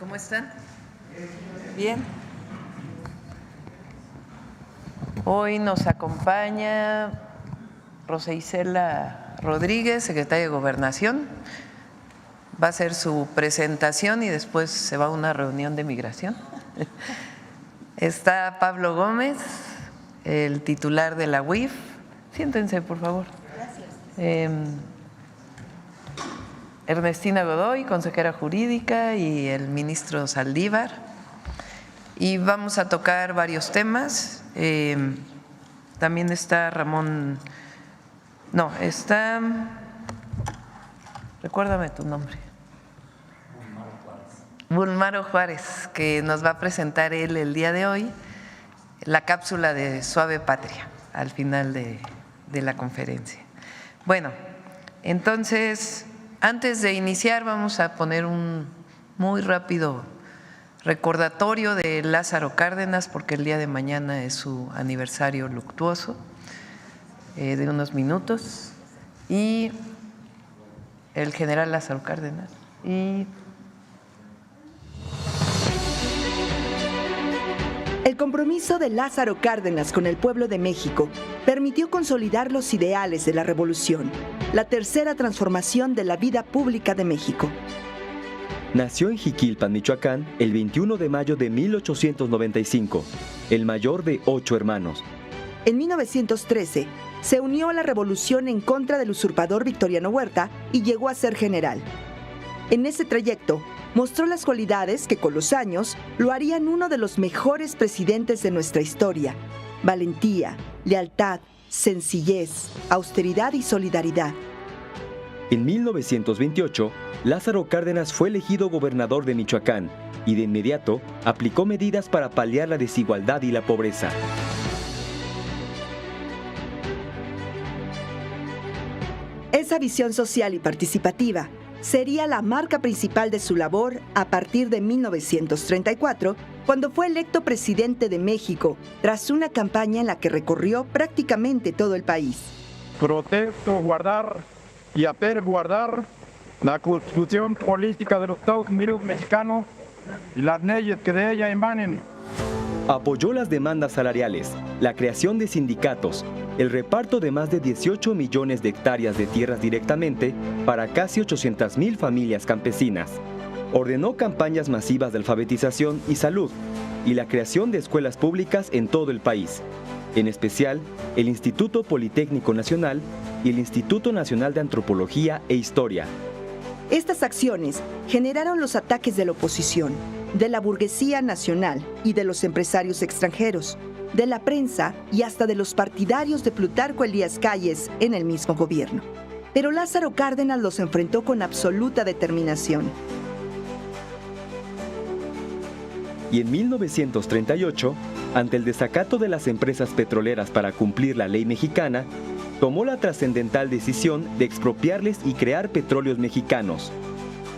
¿Cómo están? Bien. Hoy nos acompaña Rosa Isela Rodríguez, secretaria de Gobernación. Va a hacer su presentación y después se va a una reunión de migración. Está Pablo Gómez, el titular de la UIF. Siéntense, por favor. Gracias. Ernestina Godoy, consejera jurídica, y el ministro Saldívar. Y vamos a tocar varios temas. También está recuérdame tu nombre. Bulmaro Juárez, que nos va a presentar él el día de hoy la cápsula de Suave Patria al final de la conferencia. Bueno, entonces, antes de iniciar vamos a poner un muy rápido recordatorio de Lázaro Cárdenas, porque el día de mañana es su aniversario luctuoso, de unos minutos, y el general Lázaro Cárdenas. El compromiso de Lázaro Cárdenas con el pueblo de México permitió consolidar los ideales de la revolución, la tercera transformación de la vida pública de México. Nació en Jiquilpan, Michoacán, el 21 de mayo de 1895, el mayor de 8 hermanos. En 1913, se unió a la revolución en contra del usurpador Victoriano Huerta y llegó a ser general. En ese trayecto, mostró las cualidades que con los años lo harían uno de los mejores presidentes de nuestra historia: valentía, lealtad, sencillez, austeridad y solidaridad. En 1928, Lázaro Cárdenas fue elegido gobernador de Michoacán y de inmediato aplicó medidas para paliar la desigualdad y la pobreza. Esa visión social y participativa sería la marca principal de su labor a partir de 1934, cuando fue electo presidente de México, tras una campaña en la que recorrió prácticamente todo el país. Protesto, guardar y hacer guardar la Constitución política de los Estados Unidos mexicanos y las leyes que de ella emanen. Apoyó las demandas salariales, la creación de sindicatos, el reparto de más de 18 millones de hectáreas de tierras directamente para casi 800,000 familias campesinas. Ordenó campañas masivas de alfabetización y salud y la creación de escuelas públicas en todo el país, en especial el Instituto Politécnico Nacional y el Instituto Nacional de Antropología e Historia. Estas acciones generaron los ataques de la oposición, de la burguesía nacional y de los empresarios extranjeros, de la prensa y hasta de los partidarios de Plutarco Elías Calles en el mismo gobierno. Pero Lázaro Cárdenas los enfrentó con absoluta determinación. Y en 1938, ante el desacato de las empresas petroleras para cumplir la ley mexicana, tomó la trascendental decisión de expropiarles y crear Petróleos Mexicanos,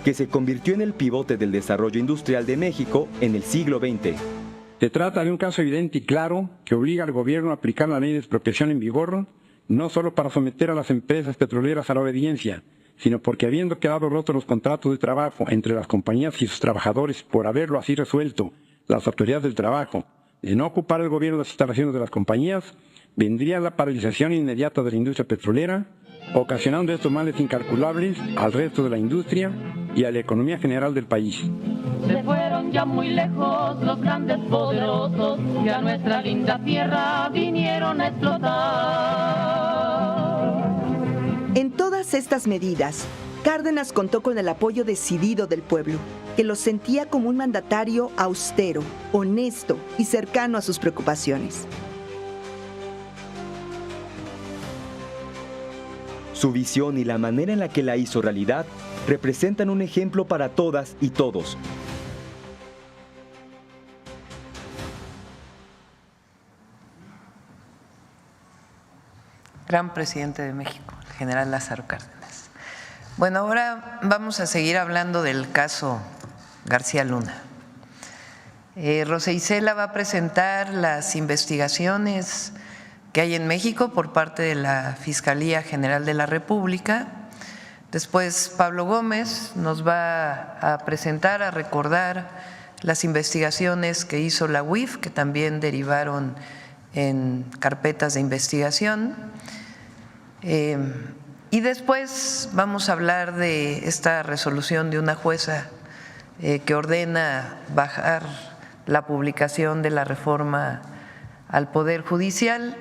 que se convirtió en el pivote del desarrollo industrial de México en el siglo XX. Se trata de un caso evidente y claro que obliga al gobierno a aplicar la ley de expropiación en vigor, no solo para someter a las empresas petroleras a la obediencia, sino porque habiendo quedado rotos los contratos de trabajo entre las compañías y sus trabajadores por haberlo así resuelto las autoridades del trabajo, de no ocupar el gobierno las instalaciones de las compañías, vendría la paralización inmediata de la industria petrolera, ocasionando estos males incalculables al resto de la industria y a la economía general del país. Se fueron ya muy lejos los grandes poderosos que a nuestra linda tierra vinieron a explotar. En todas estas medidas, Cárdenas contó con el apoyo decidido del pueblo, que lo sentía como un mandatario austero, honesto y cercano a sus preocupaciones. Su visión y la manera en la que la hizo realidad representan un ejemplo para todas y todos. Gran presidente de México, el general Lázaro Cárdenas. Bueno, ahora vamos a seguir hablando del caso García Luna. Rosa Isela va a presentar las investigaciones que hay en México por parte de la Fiscalía General de la República Después Pablo Gómez nos va a presentar, a recordar las investigaciones que hizo la UIF, que también derivaron en carpetas de investigación. Y después vamos a hablar de esta resolución de una jueza que ordena bajar la publicación de la reforma al Poder Judicial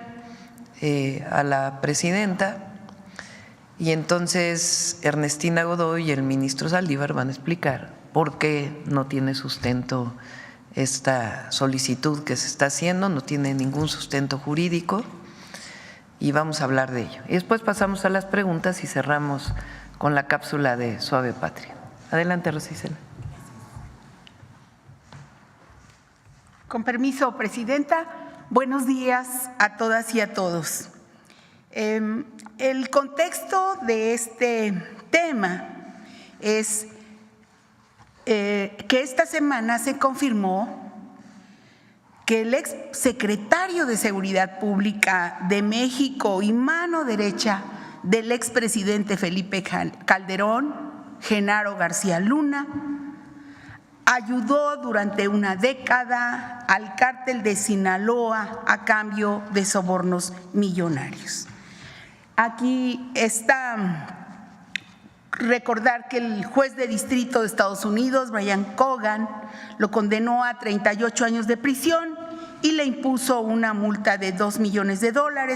a la presidenta. Y entonces Ernestina Godoy y el ministro Saldívar van a explicar por qué no tiene sustento esta solicitud que se está haciendo, no tiene ningún sustento jurídico, y vamos a hablar de ello. Y después pasamos a las preguntas y cerramos con la cápsula de Suave Patria. Adelante, Rosicela. Con permiso, Presidenta. Buenos días a todas y a todos. El contexto de este tema es que esta semana se confirmó que el ex secretario de Seguridad Pública de México y mano derecha del expresidente Felipe Calderón, Genaro García Luna, ayudó durante una década al cártel de Sinaloa a cambio de sobornos millonarios. Aquí está recordar que el juez de distrito de Estados Unidos, Brian Cogan, lo condenó a 38 años de prisión y le impuso una multa de $2 millones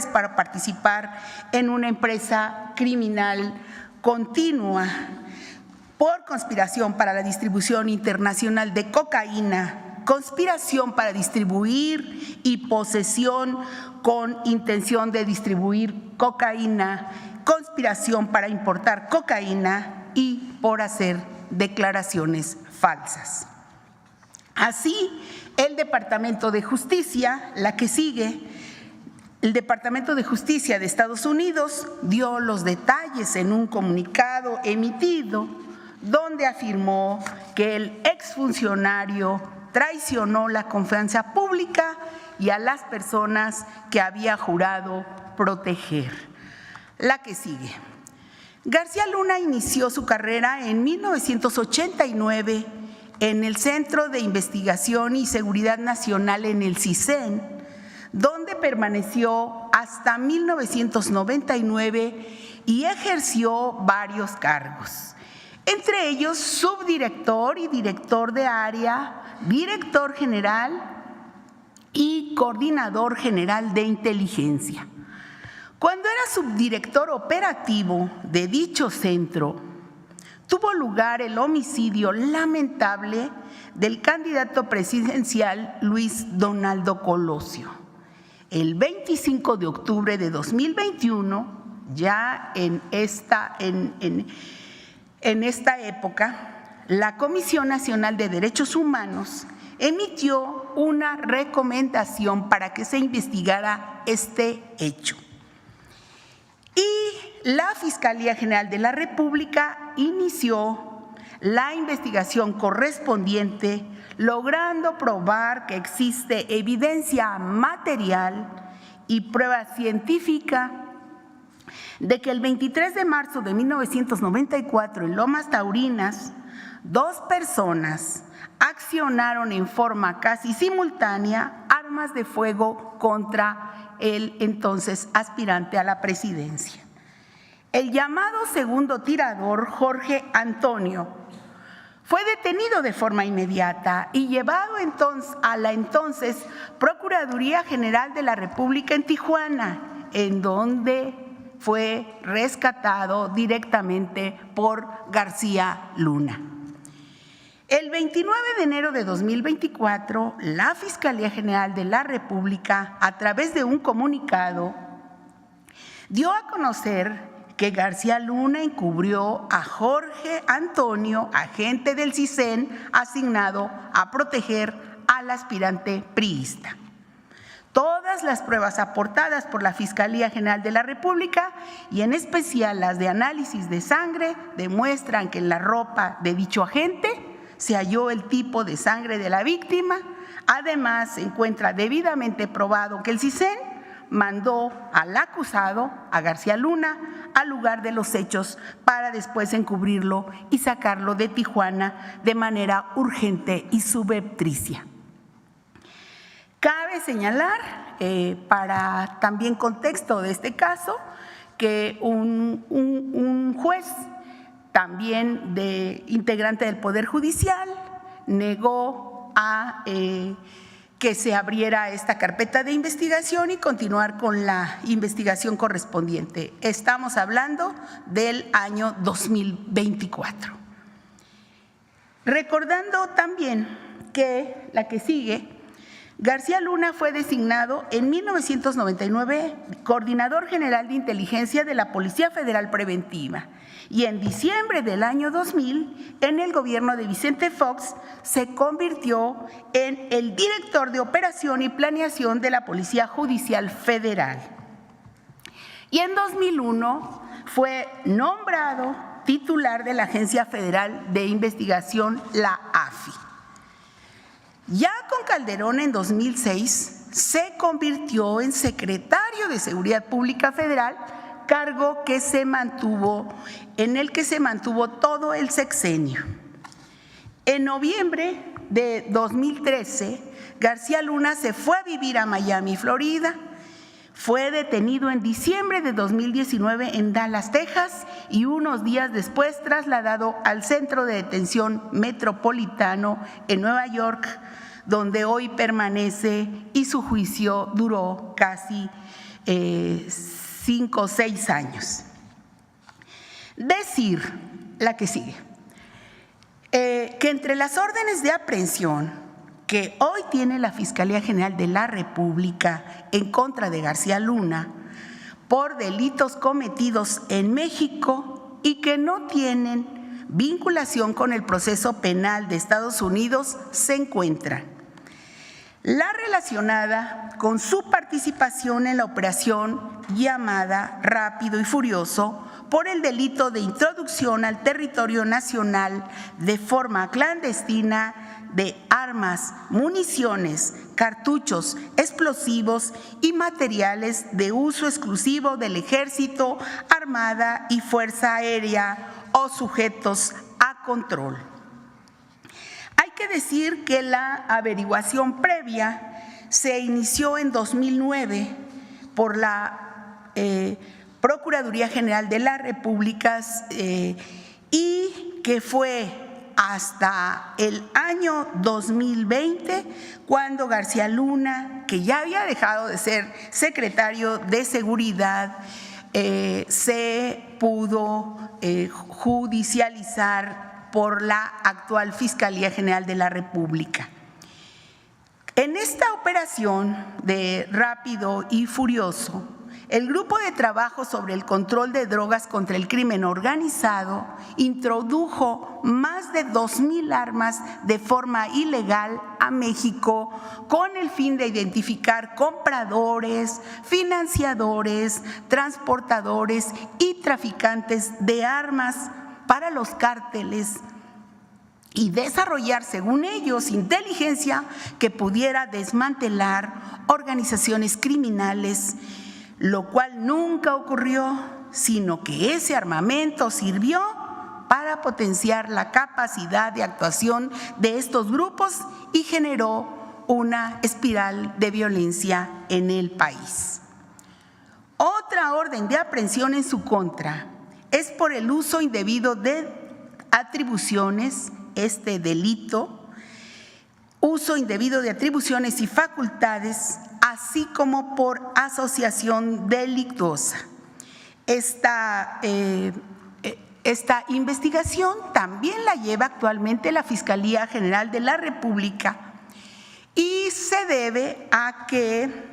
para participar en una empresa criminal continua por conspiración para la distribución internacional de cocaína, conspiración para distribuir y posesión con intención de distribuir cocaína, conspiración para importar cocaína y por hacer declaraciones falsas. Así, el Departamento de Justicia, la que sigue, el Departamento de Justicia de Estados Unidos dio los detalles en un comunicado emitido donde afirmó que el exfuncionario traicionó la confianza pública y a las personas que había jurado proteger. La que sigue. García Luna inició su carrera en 1989 en el Centro de Investigación y Seguridad Nacional en el CISEN, donde permaneció hasta 1999 y ejerció varios cargos, entre ellos subdirector y director de área, director general y coordinador general de inteligencia. Cuando era subdirector operativo de dicho centro, tuvo lugar el homicidio lamentable del candidato presidencial Luis Donaldo Colosio. El 25 de octubre de 2021, ya en esta época, la Comisión Nacional de Derechos Humanos emitió una recomendación para que se investigara este hecho. Y la Fiscalía General de la República inició la investigación correspondiente, logrando probar que existe evidencia material y prueba científica de que el 23 de marzo de 1994 en Lomas Taurinas, 2 personas accionaron en forma casi simultánea armas de fuego contra el entonces aspirante a la presidencia. El llamado segundo tirador, Jorge Antonio, fue detenido de forma inmediata y llevado entonces a la entonces Procuraduría General de la República en Tijuana, en donde fue rescatado directamente por García Luna. El 29 de enero de 2024, la Fiscalía General de la República, a través de un comunicado, dio a conocer que García Luna encubrió a Jorge Antonio, agente del CISEN, asignado a proteger al aspirante priista. Todas las pruebas aportadas por la Fiscalía General de la República, y en especial las de análisis de sangre, demuestran que en la ropa de dicho agente se halló el tipo de sangre de la víctima. Además, se encuentra debidamente probado que el CISEN mandó al acusado, a García Luna, al lugar de los hechos para después encubrirlo y sacarlo de Tijuana de manera urgente y subrepticia. Cabe señalar, para también contexto de este caso, que un juez, también integrante del Poder Judicial, negó a que se abriera esta carpeta de investigación y continuar con la investigación correspondiente. Estamos hablando del año 2024. Recordando también que la que sigue, García Luna fue designado en 1999 coordinador general de inteligencia de la Policía Federal Preventiva y en diciembre del año 2000, en el gobierno de Vicente Fox, se convirtió en el director de operación y planeación de la Policía Judicial Federal. Y en 2001 fue nombrado titular de la Agencia Federal de Investigación, la AFI. Ya con Calderón en 2006 se convirtió en secretario de Seguridad Pública Federal, cargo en el que se mantuvo todo el sexenio. En noviembre de 2013, García Luna se fue a vivir a Miami, Florida. Fue detenido en diciembre de 2019 en Dallas, Texas, y unos días después trasladado al Centro de Detención Metropolitano en Nueva York, donde hoy permanece, y su juicio duró casi 5 o 6 años. Decir, la que sigue, que entre las órdenes de aprehensión que hoy tiene la Fiscalía General de la República en contra de García Luna por delitos cometidos en México y que no tienen vinculación con el proceso penal de Estados Unidos, se encuentra la relacionada con su participación en la operación llamada Rápido y Furioso por el delito de introducción al territorio nacional de forma clandestina de armas, municiones, cartuchos, explosivos y materiales de uso exclusivo del Ejército, Armada y Fuerza Aérea o sujetos a control. Hay que decir que la averiguación previa se inició en 2009 por la Procuraduría General de la República y que fue hasta el año 2020 cuando García Luna, que ya había dejado de ser secretario de Seguridad, se pudo judicializar por la actual Fiscalía General de la República. En esta operación de Rápido y Furioso, el Grupo de Trabajo sobre el Control de Drogas contra el Crimen Organizado introdujo más de 2,000 armas de forma ilegal a México con el fin de identificar compradores, financiadores, transportadores y traficantes de armas para los cárteles y desarrollar, según ellos, inteligencia que pudiera desmantelar organizaciones criminales, lo cual nunca ocurrió, sino que ese armamento sirvió para potenciar la capacidad de actuación de estos grupos y generó una espiral de violencia en el país. Otra orden de aprehensión en su contra es por el uso indebido de atribuciones, este delito, uso indebido de atribuciones y facultades, así como por asociación delictuosa. Esta investigación también la lleva actualmente la Fiscalía General de la República y se debe a que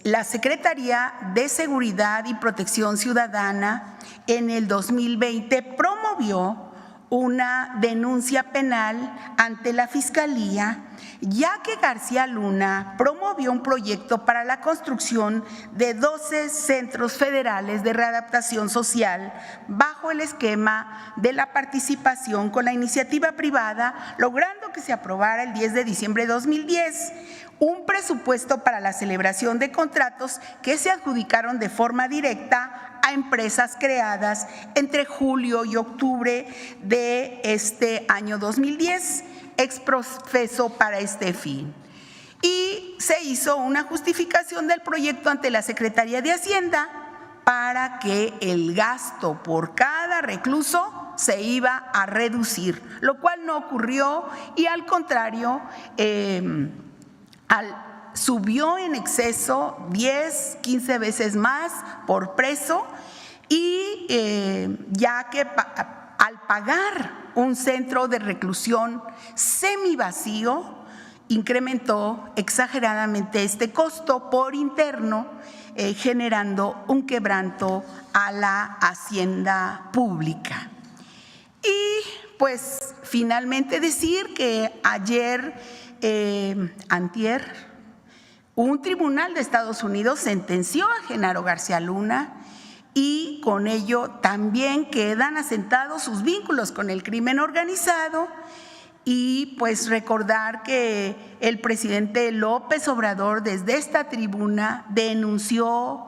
la Secretaría de Seguridad y Protección Ciudadana en el 2020 promovió una denuncia penal ante la Fiscalía, ya que García Luna promovió un proyecto para la construcción de 12 centros federales de readaptación social bajo el esquema de la participación con la iniciativa privada, logrando que se aprobara el 10 de diciembre de 2010 un presupuesto para la celebración de contratos que se adjudicaron de forma directa a empresas creadas entre julio y octubre de este año 2010, exprofeso para este fin. Y se hizo una justificación del proyecto ante la Secretaría de Hacienda para que el gasto por cada recluso se iba a reducir, lo cual no ocurrió y al contrario, subió en exceso 10, 15 veces más por preso y ya que al pagar un centro de reclusión semivacío, incrementó exageradamente este costo por interno, generando un quebranto a la hacienda pública. Y pues finalmente decir que ayer, antier, un tribunal de Estados Unidos sentenció a Genaro García Luna y con ello también quedan asentados sus vínculos con el crimen organizado. Y pues recordar que el presidente López Obrador desde esta tribuna denunció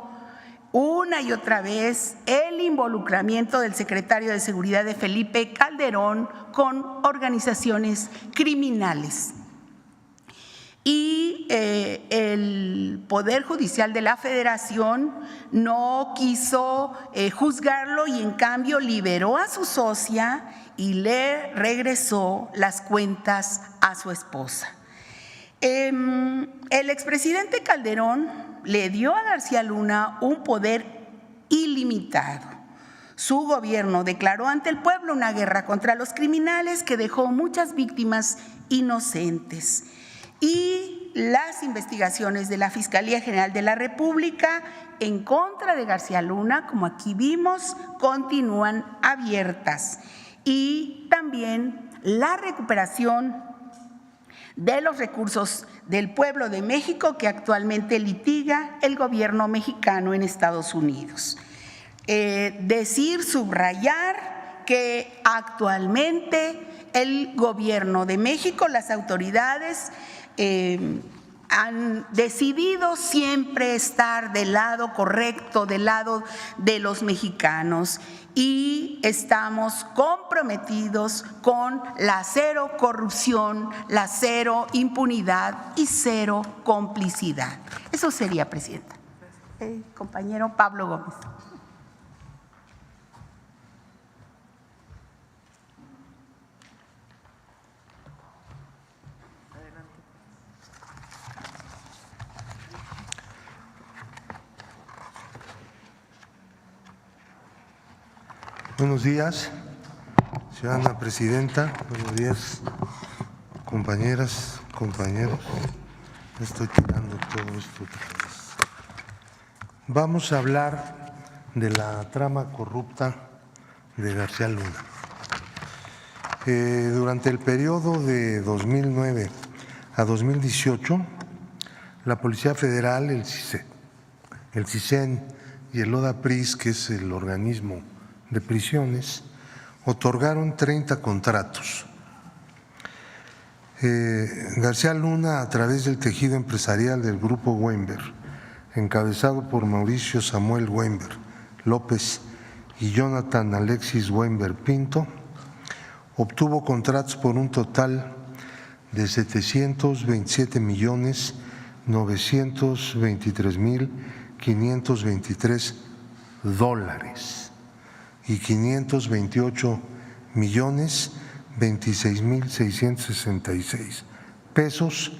una y otra vez el involucramiento del secretario de Seguridad de Felipe Calderón con organizaciones criminales. Y el Poder Judicial de la Federación no quiso juzgarlo y en cambio liberó a su socia y le regresó las cuentas a su esposa. El expresidente Calderón le dio a García Luna un poder ilimitado. Su gobierno declaró ante el pueblo una guerra contra los criminales que dejó muchas víctimas inocentes. Y las investigaciones de la Fiscalía General de la República en contra de García Luna, como aquí vimos, continúan abiertas. Y también la recuperación de los recursos del pueblo de México que actualmente litiga el gobierno mexicano en Estados Unidos. Subrayar que actualmente el gobierno de México, las autoridades, han decidido siempre estar del lado correcto, del lado de los mexicanos, y estamos comprometidos con la cero corrupción, la cero impunidad y cero complicidad. Eso sería, Presidenta. Compañero Pablo Gómez. Buenos días, ciudadana presidenta. Buenos días, compañeras, compañeros. Estoy tirando todo esto otra vez. Vamos a hablar de la trama corrupta de García Luna. Durante el periodo de 2009 a 2018, la Policía Federal, el CISEN y el ODAPRIS, que es el organismo de prisiones, otorgaron 30 contratos. García Luna, a través del tejido empresarial del Grupo Weinberg, encabezado por Mauricio Samuel Weinberg López y Jonathan Alexis Weinberg Pinto, obtuvo contratos por un total de $7.923.523 y 528.026.666 pesos,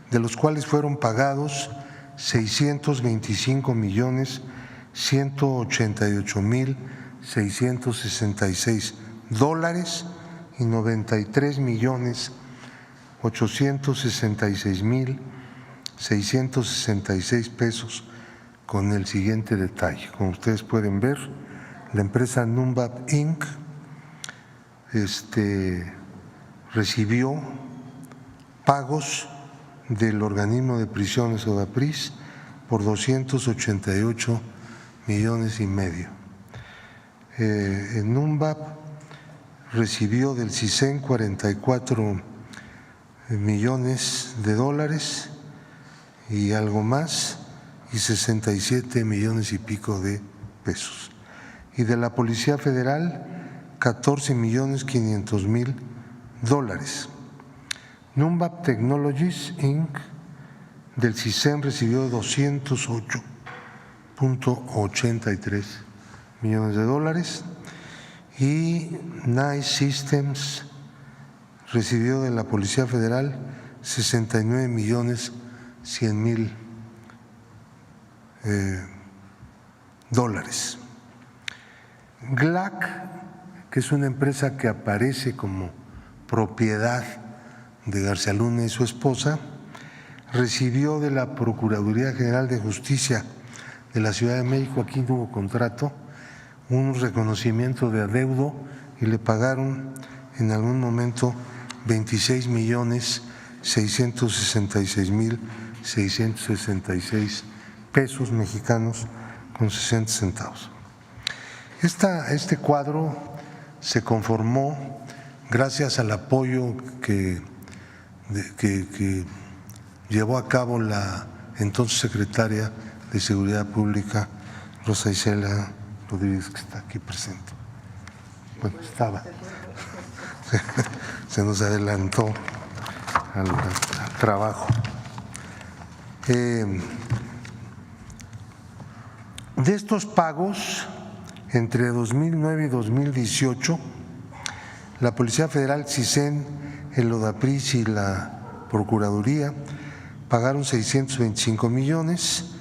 de los cuales fueron pagados $625.188.666 y 93.866.666 pesos, con el siguiente detalle. Como ustedes pueden ver, la empresa Numbap Inc. Recibió pagos del organismo de prisiones ODAPRIS por 288,5 millones. Numbap recibió del CISEN $44 millones y algo más, y 67 millones y pico de pesos. Y de la Policía Federal, 14.500.000 dólares. Numbap Technologies Inc. del CISEN recibió 208.83 millones de dólares y Nice Systems recibió de la Policía Federal 69.100.000 dólares. GLAC, que es una empresa que aparece como propiedad de García Luna y su esposa, recibió de la Procuraduría General de Justicia de la Ciudad de México, aquí no hubo contrato, un reconocimiento de adeudo y le pagaron en algún momento 26.666.666 pesos mexicanos con 60 centavos. Este cuadro se conformó gracias al apoyo que llevó a cabo la entonces secretaria de Seguridad Pública, Rosa Isela Rodríguez, que está aquí presente. Bueno, estaba. Se nos adelantó al trabajo. De estos pagos, entre 2009 y 2018, la Policía Federal, CISEN, el ODAPRIS y la Procuraduría pagaron 625 millones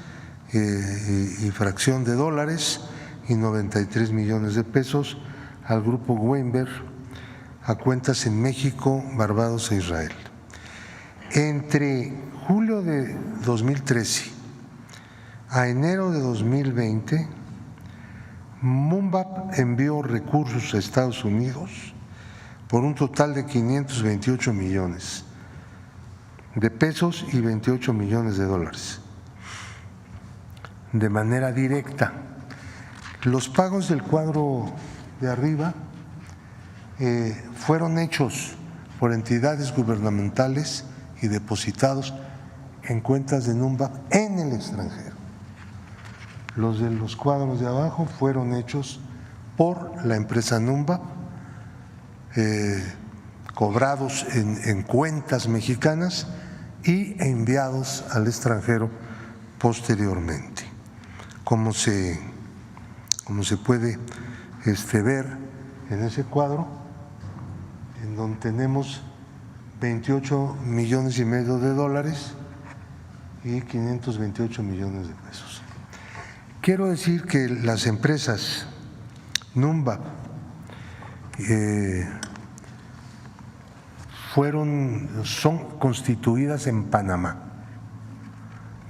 y fracción de dólares y 93 millones de pesos al grupo Weinberg a cuentas en México, Barbados e Israel. Entre julio de 2013 a enero de 2020, Numbap envió recursos a Estados Unidos por un total de 528 millones de pesos y 28 millones de dólares de manera directa. Los pagos del cuadro de arriba fueron hechos por entidades gubernamentales y depositados en cuentas de Numbap en el extranjero. Los de los cuadros de abajo fueron hechos por la empresa Numbap, cobrados en cuentas mexicanas y enviados al extranjero posteriormente. Como se puede ver en ese cuadro, en donde tenemos 28 millones y medio de dólares y 528 millones de pesos. Quiero decir que las empresas Numbap son constituidas en Panamá,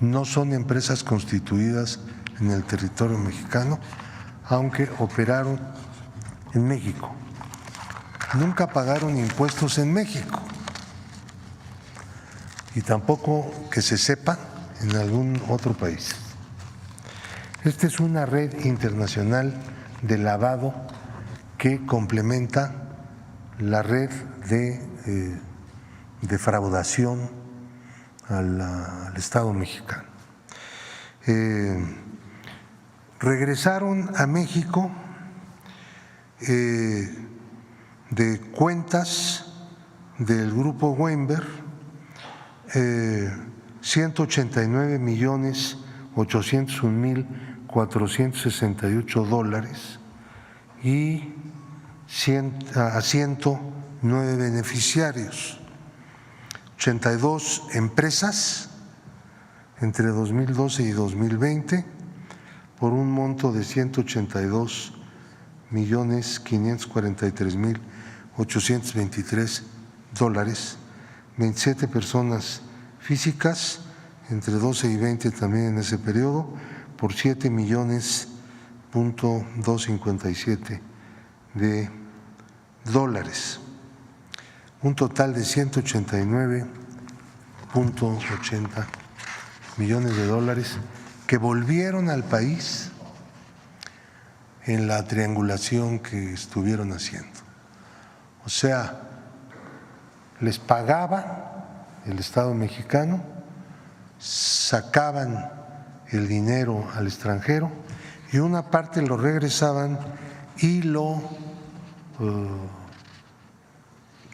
no son empresas constituidas en el territorio mexicano, aunque operaron en México. Nunca pagaron impuestos en México y tampoco que se sepa en algún otro país. Esta es una red internacional de lavado que complementa la red de defraudación al Estado mexicano. Regresaron a México de cuentas del grupo Weinberg 189.801.468 dólares y a 109 beneficiarios, 82 empresas entre 2012 y 2020 por un monto de 182.543.823 dólares, 27 personas físicas entre 12 y 20 también en ese periodo por 7.257 de dólares, un total de 189.80 millones de dólares que volvieron al país en la triangulación que estuvieron haciendo. O sea, les pagaba el Estado mexicano sacaban el dinero al extranjero y una parte lo regresaban y lo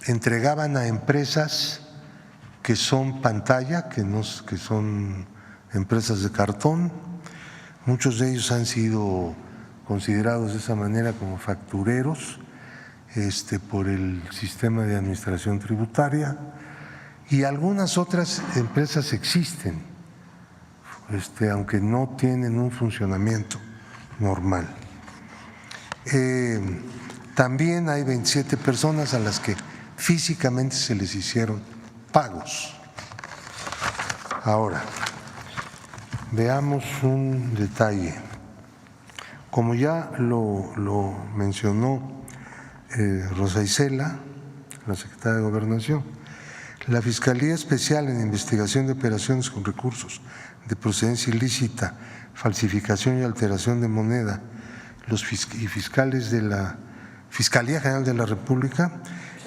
entregaban a empresas que son pantalla, que son empresas de cartón. Muchos de ellos han sido considerados de esa manera como factureros por el sistema de administración tributaria, y algunas otras empresas existen, aunque no tienen un funcionamiento normal. También hay 27 personas a las que físicamente se les hicieron pagos. Ahora, veamos un detalle. Como ya lo mencionó Rosa Isela, la secretaria de Gobernación, la Fiscalía Especial en Investigación de Operaciones con Recursos de Procedencia Ilícita, Falsificación y Alteración de Moneda, y fiscales de la Fiscalía General de la República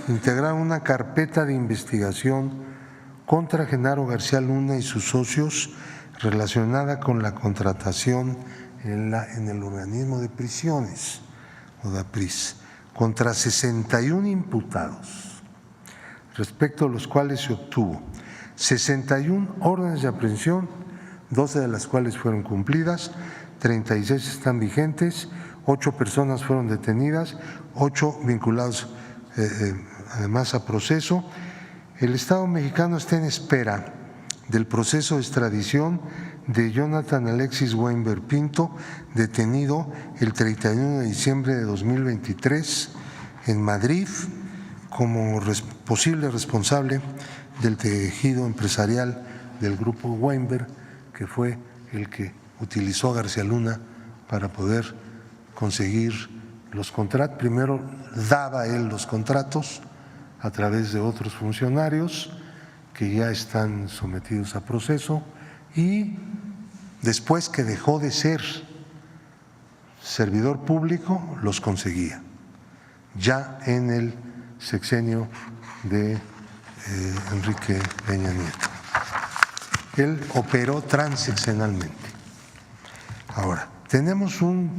integraron una carpeta de investigación contra Genaro García Luna y sus socios relacionada con la contratación en el organismo de prisiones, ODAPRIS, contra 61 imputados, respecto a los cuales se obtuvo 61 órdenes de aprehensión, 12 de las cuales fueron cumplidas, 36 están vigentes, 8 personas fueron detenidas, 8 vinculados además a proceso. El Estado mexicano está en espera del proceso de extradición de Jonathan Alexis Weinberg Pinto, detenido el 31 de diciembre de 2023 en Madrid como posible responsable del tejido empresarial del grupo Weinberg, que fue el que utilizó a García Luna para poder conseguir los contratos. Primero daba él los contratos a través de otros funcionarios que ya están sometidos a proceso, y después que dejó de ser servidor público los conseguía, ya en el sexenio de Enrique Peña Nieto. Él operó transeccionalmente. Ahora, tenemos un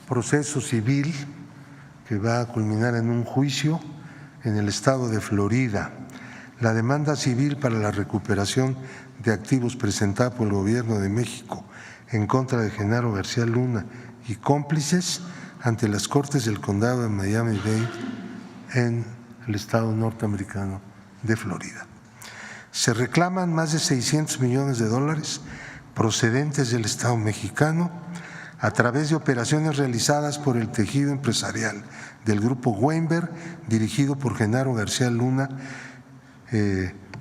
proceso civil que va a culminar en un juicio en el estado de Florida. La demanda civil para la recuperación de activos presentada por el Gobierno de México en contra de Genaro García Luna y cómplices ante las Cortes del Condado de Miami-Dade en el estado norteamericano de Florida. Se reclaman más de $600 millones procedentes del Estado mexicano a través de operaciones realizadas por el tejido empresarial del grupo Weinberg, dirigido por Genaro García Luna,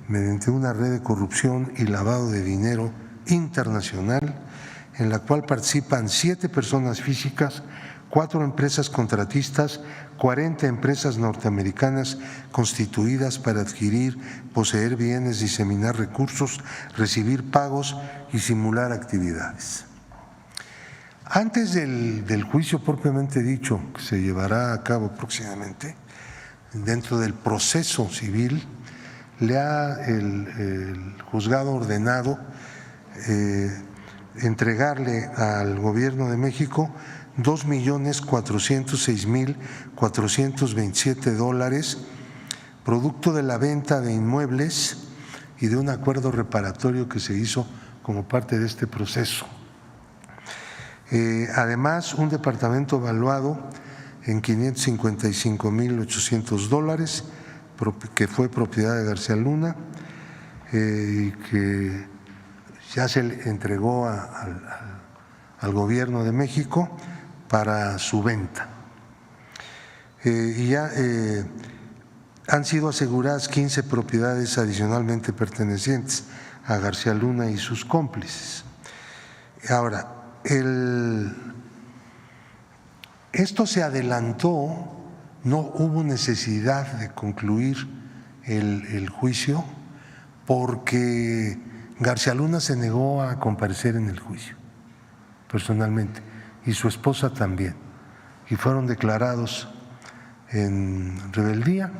mediante una red de corrupción y lavado de dinero internacional, en la cual participan 7 personas físicas, 4 empresas contratistas, 40 empresas norteamericanas constituidas para adquirir, poseer bienes, diseminar recursos, recibir pagos y simular actividades. Antes del juicio propiamente dicho, que se llevará a cabo próximamente, dentro del proceso civil, le ha el juzgado ordenado entregarle al Gobierno de México $2.406.427, producto de la venta de inmuebles y de un acuerdo reparatorio que se hizo como parte de este proceso. Además, un departamento valuado en $555.800, que fue propiedad de García Luna y que ya se le entregó al Gobierno de México para su venta. Y ya han sido aseguradas 15 propiedades adicionalmente pertenecientes a García Luna y sus cómplices. Ahora, esto se adelantó, no hubo necesidad de concluir el juicio porque García Luna se negó a comparecer en el juicio personalmente y su esposa también, y fueron declarados en rebeldía,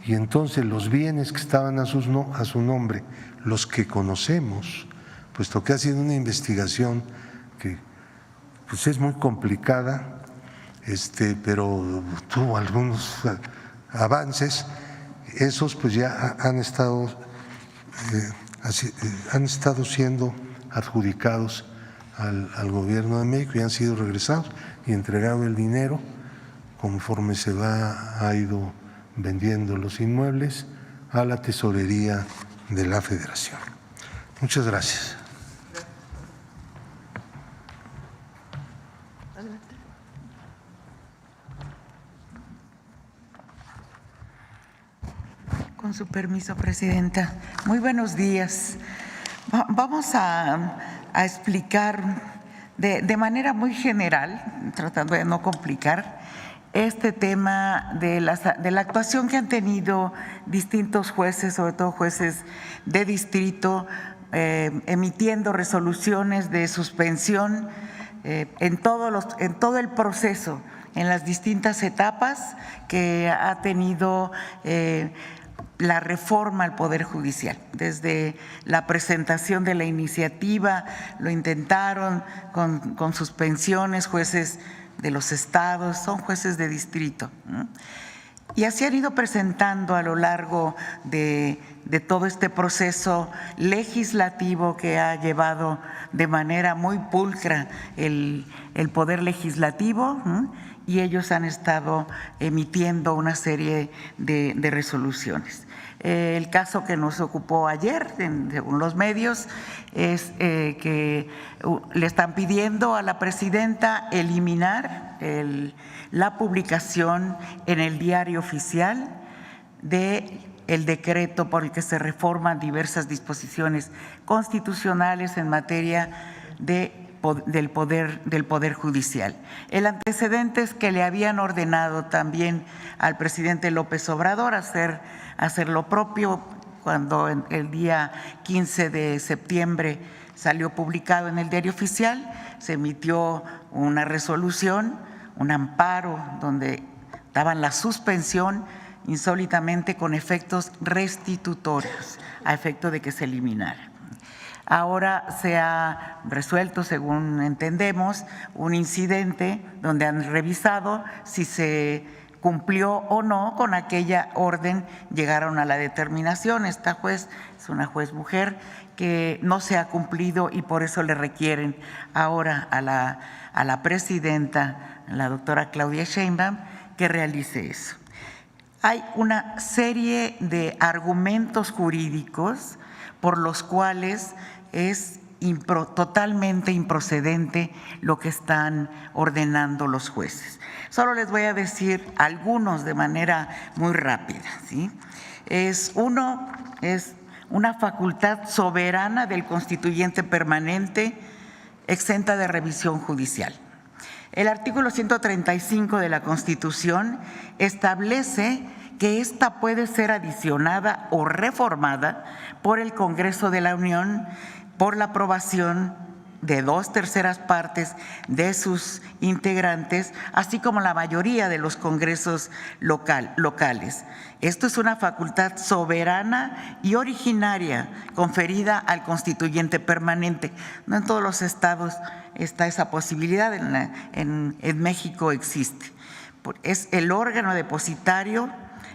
y entonces los bienes que estaban a su nombre, los que conocemos puesto que ha sido una investigación que pues es muy complicada, pero tuvo algunos avances. Esos pues ya han estado siendo adjudicados al gobierno de México y han sido regresados y entregado el dinero conforme ha ido vendiendo los inmuebles a la tesorería de la Federación. Muchas gracias. Con su permiso, Presidenta. Muy buenos días. Vamos a explicar de manera muy general, tratando de no complicar, este tema de la actuación que han tenido distintos jueces, sobre todo jueces de distrito, emitiendo resoluciones de suspensión en todo el proceso, en las distintas etapas que ha tenido la reforma al Poder Judicial. Desde la presentación de la iniciativa lo intentaron con suspensiones, jueces de los estados, son jueces de distrito, ¿no? Y así han ido presentando a lo largo de todo este proceso legislativo que ha llevado de manera muy pulcra el Poder Legislativo, ¿no? Y ellos han estado emitiendo una serie de resoluciones. El caso que nos ocupó ayer, según los medios, es que le están pidiendo a la presidenta eliminar la publicación en el Diario Oficial del decreto por el que se reforman diversas disposiciones constitucionales en materia del Poder Judicial. El antecedente es que le habían ordenado también al presidente López Obrador hacer lo propio cuando el día 15 de septiembre salió publicado en el Diario Oficial, se emitió una resolución, un amparo donde daban la suspensión insólitamente con efectos restitutorios, a efecto de que se eliminara. Ahora se ha resuelto, según entendemos, un incidente donde han revisado si se cumplió o no con aquella orden, llegaron a la determinación. Esta juez es una juez mujer que no se ha cumplido y por eso le requieren ahora a la presidenta, la doctora Claudia Sheinbaum, que realice eso. Hay una serie de argumentos jurídicos por los cuales es totalmente improcedente lo que están ordenando los jueces. Solo les voy a decir algunos de manera muy rápida, ¿sí? Uno es una facultad soberana del constituyente permanente exenta de revisión judicial. El artículo 135 de la Constitución establece que ésta puede ser adicionada o reformada por el Congreso de la Unión por la aprobación de 2/3 partes de sus integrantes, así como la mayoría de los congresos locales. Esto es una facultad soberana y originaria conferida al constituyente permanente. No en todos los estados está esa posibilidad, en México existe. Es el órgano depositario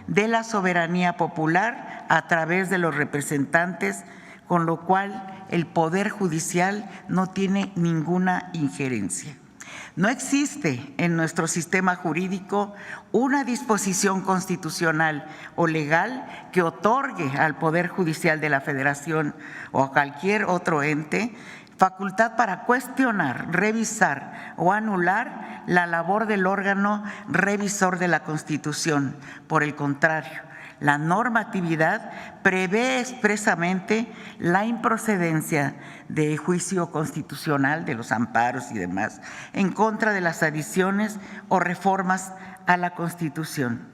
de la soberanía popular a través de los representantes, con lo cual el Poder Judicial no tiene ninguna injerencia. No existe en nuestro sistema jurídico una disposición constitucional o legal que otorgue al Poder Judicial de la Federación o a cualquier otro ente facultad para cuestionar, revisar o anular la labor del órgano revisor de la Constitución. Por el contrario, la normatividad prevé expresamente la improcedencia de juicio constitucional, de los amparos y demás, en contra de las adiciones o reformas a la Constitución.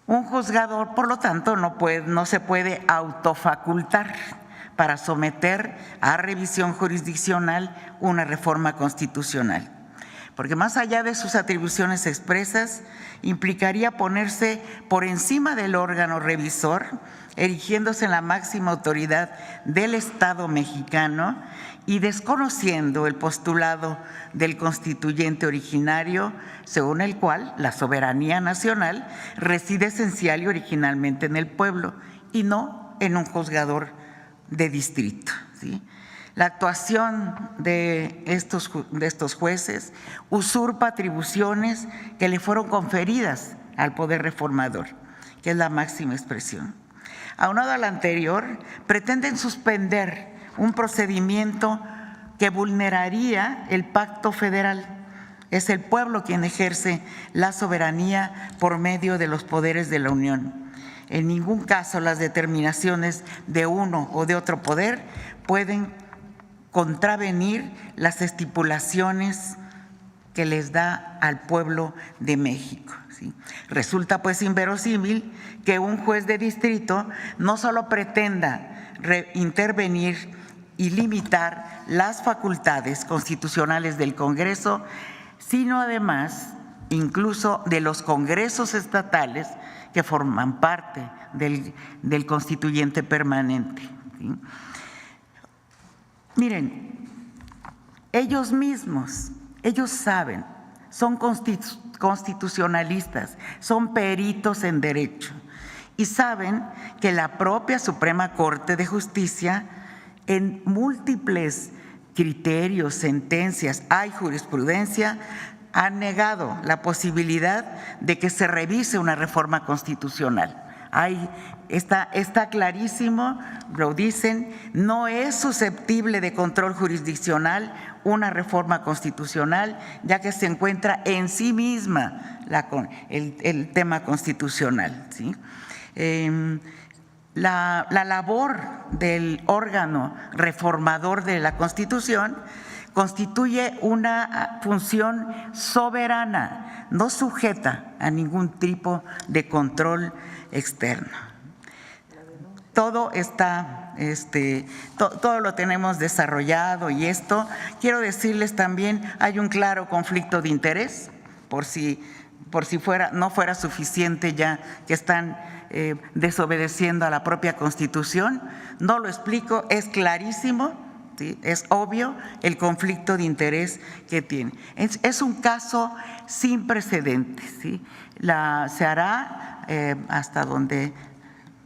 Un juzgador, por lo tanto, no se puede autofacultar para someter a revisión jurisdiccional una reforma constitucional. porque más allá de sus atribuciones expresas, implicaría ponerse por encima del órgano revisor, erigiéndose en la máxima autoridad del Estado mexicano y desconociendo el postulado del constituyente originario, según el cual la soberanía nacional reside esencial y originalmente en el pueblo y no en un juzgador de distrito, ¿sí? La actuación de estos jueces usurpa atribuciones que le fueron conferidas al poder reformador, que es la máxima expresión. Aunado a lo anterior, pretenden suspender un procedimiento que vulneraría el pacto federal. Es el pueblo quien ejerce la soberanía por medio de los poderes de la Unión. En ningún caso las determinaciones de uno o de otro poder pueden contravenir las estipulaciones que les da al pueblo de México, ¿sí? Resulta pues inverosímil que un juez de distrito no solo pretenda intervenir y limitar las facultades constitucionales del Congreso, sino además incluso de los congresos estatales que forman parte del constituyente permanente, ¿sí? Miren, ellos mismos, ellos saben, son constitucionalistas, son peritos en derecho y saben que la propia Suprema Corte de Justicia, en múltiples criterios, sentencias, hay jurisprudencia, ha negado la posibilidad de que se revise una reforma constitucional. Está clarísimo, lo dicen, no es susceptible de control jurisdiccional una reforma constitucional, ya que se encuentra en sí misma el tema constitucional, ¿sí? La labor del órgano reformador de la Constitución constituye una función soberana, no sujeta a ningún tipo de control externo. Todo está, todo lo tenemos desarrollado y esto, quiero decirles también, hay un claro conflicto de interés, por si no fuera suficiente ya que están desobedeciendo a la propia Constitución. No lo explico, es clarísimo, ¿sí? Es obvio el conflicto de interés que tiene. Es un caso sin precedentes, ¿sí? Se hará, hasta donde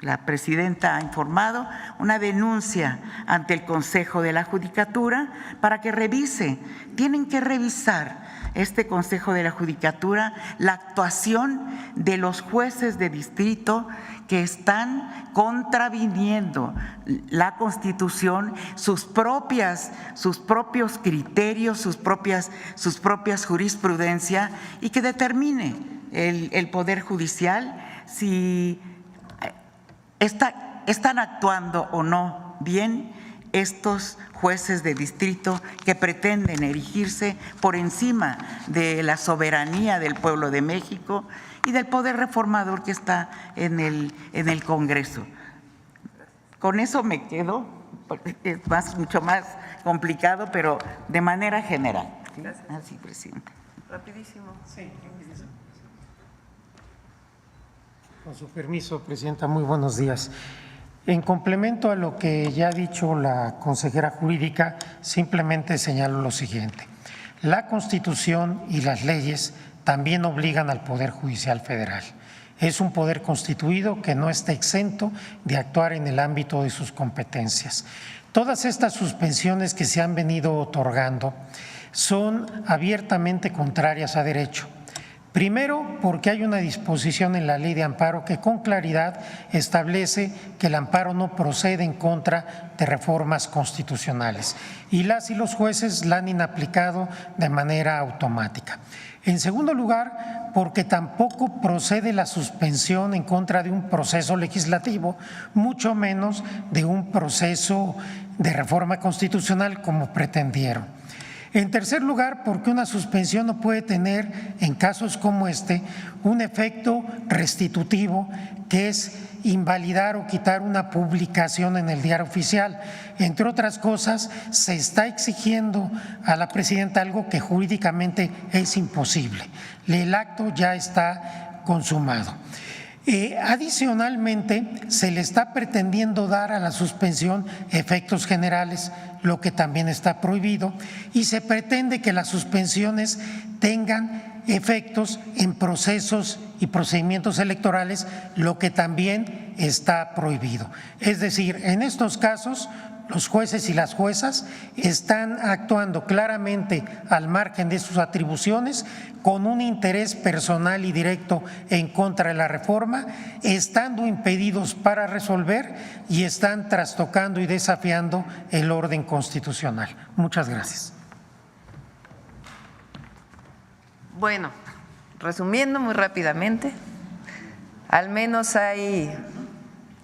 la presidenta ha informado, una denuncia ante el Consejo de la Judicatura para que revise. Tienen que revisar este Consejo de la Judicatura la actuación de los jueces de distrito que están contraviniendo la Constitución, sus propios criterios, sus propias jurisprudencia, y que determine el Poder Judicial si están actuando o no bien estos jueces de distrito que pretenden erigirse por encima de la soberanía del pueblo de México y del poder reformador que está en el Congreso. Con eso me quedo, porque es mucho más complicado, pero de manera general. Gracias. Así, presidente. Rapidísimo. Sí. Con su permiso, presidenta, muy buenos días. En complemento a lo que ya ha dicho la consejera jurídica, simplemente señalo lo siguiente. La Constitución y las leyes también obligan al Poder Judicial Federal. Es un poder constituido que no está exento de actuar en el ámbito de sus competencias. Todas estas suspensiones que se han venido otorgando son abiertamente contrarias a derecho. Primero, porque hay una disposición en la Ley de Amparo que con claridad establece que el amparo no procede en contra de reformas constitucionales y las y los jueces la han inaplicado de manera automática. En segundo lugar, porque tampoco procede la suspensión en contra de un proceso legislativo, mucho menos de un proceso de reforma constitucional como pretendieron. En tercer lugar, porque una suspensión no puede tener, en casos como este, un efecto restitutivo, que es invalidar o quitar una publicación en el Diario Oficial. Entre otras cosas, se está exigiendo a la presidenta algo que jurídicamente es imposible. El acto ya está consumado. Adicionalmente, se le está pretendiendo dar a la suspensión efectos generales, lo que también está prohibido, y se pretende que las suspensiones tengan efectos en procesos y procedimientos electorales, lo que también está prohibido. Es decir, en estos casos, los jueces y las juezas están actuando claramente al margen de sus atribuciones, con un interés personal y directo en contra de la reforma, estando impedidos para resolver y están trastocando y desafiando el orden constitucional. Muchas gracias. Bueno, resumiendo muy rápidamente, al menos hay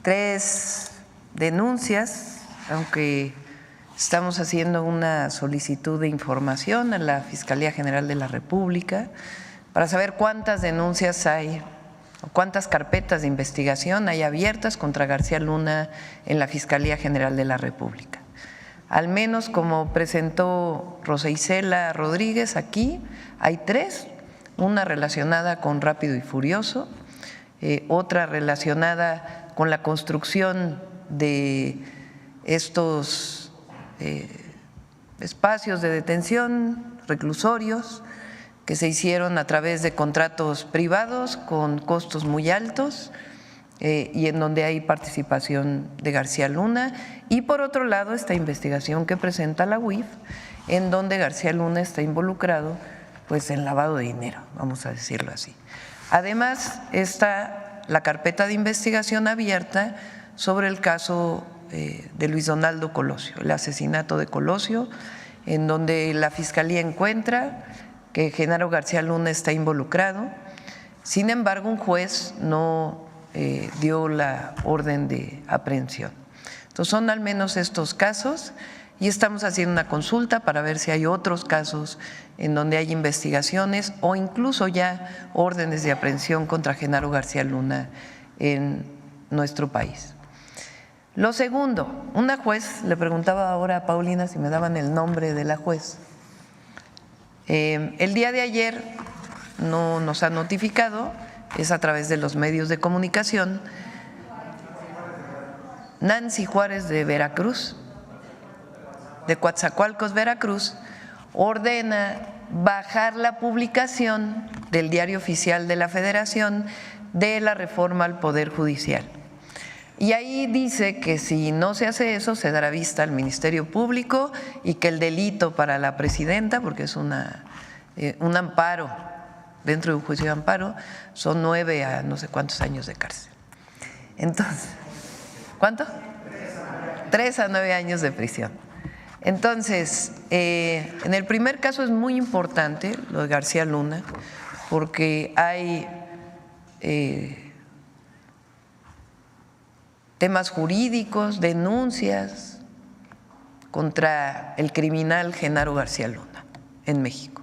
3 denuncias, aunque estamos haciendo una solicitud de información a la Fiscalía General de la República para saber cuántas denuncias hay o cuántas carpetas de investigación hay abiertas contra García Luna en la Fiscalía General de la República. Al menos, como presentó Rosa Isela Rodríguez aquí, hay 3, una relacionada con Rápido y Furioso, otra relacionada con la construcción de estos espacios de detención, reclusorios, que se hicieron a través de contratos privados con costos muy altos y en donde hay participación de García Luna, y por otro lado esta investigación que presenta la UIF, en donde García Luna está involucrado pues en lavado de dinero, vamos a decirlo así. Además está la carpeta de investigación abierta sobre el caso de Luis Donaldo Colosio, el asesinato de Colosio, en donde la Fiscalía encuentra que Genaro García Luna está involucrado. Sin embargo, un juez no dio la orden de aprehensión. Entonces son al menos estos casos y estamos haciendo una consulta para ver si hay otros casos en donde hay investigaciones o incluso ya órdenes de aprehensión contra Genaro García Luna en nuestro país. Lo segundo, una juez, le preguntaba ahora a Paulina si me daban el nombre de la juez. El día de ayer no nos ha notificado, es a través de los medios de comunicación, Nancy Juárez de Veracruz, de Coatzacoalcos, Veracruz, ordena bajar la publicación del Diario Oficial de la Federación de la reforma al Poder Judicial. Y ahí dice que si no se hace eso, se dará vista al Ministerio Público y que el delito para la presidenta, porque es un amparo, dentro de un juicio de amparo, son 9 a no sé cuántos años de cárcel. Entonces, ¿cuánto? 3 a 9 años de prisión. Entonces, en el primer caso es muy importante lo de García Luna, porque hay temas jurídicos, denuncias contra el criminal Genaro García Luna en México.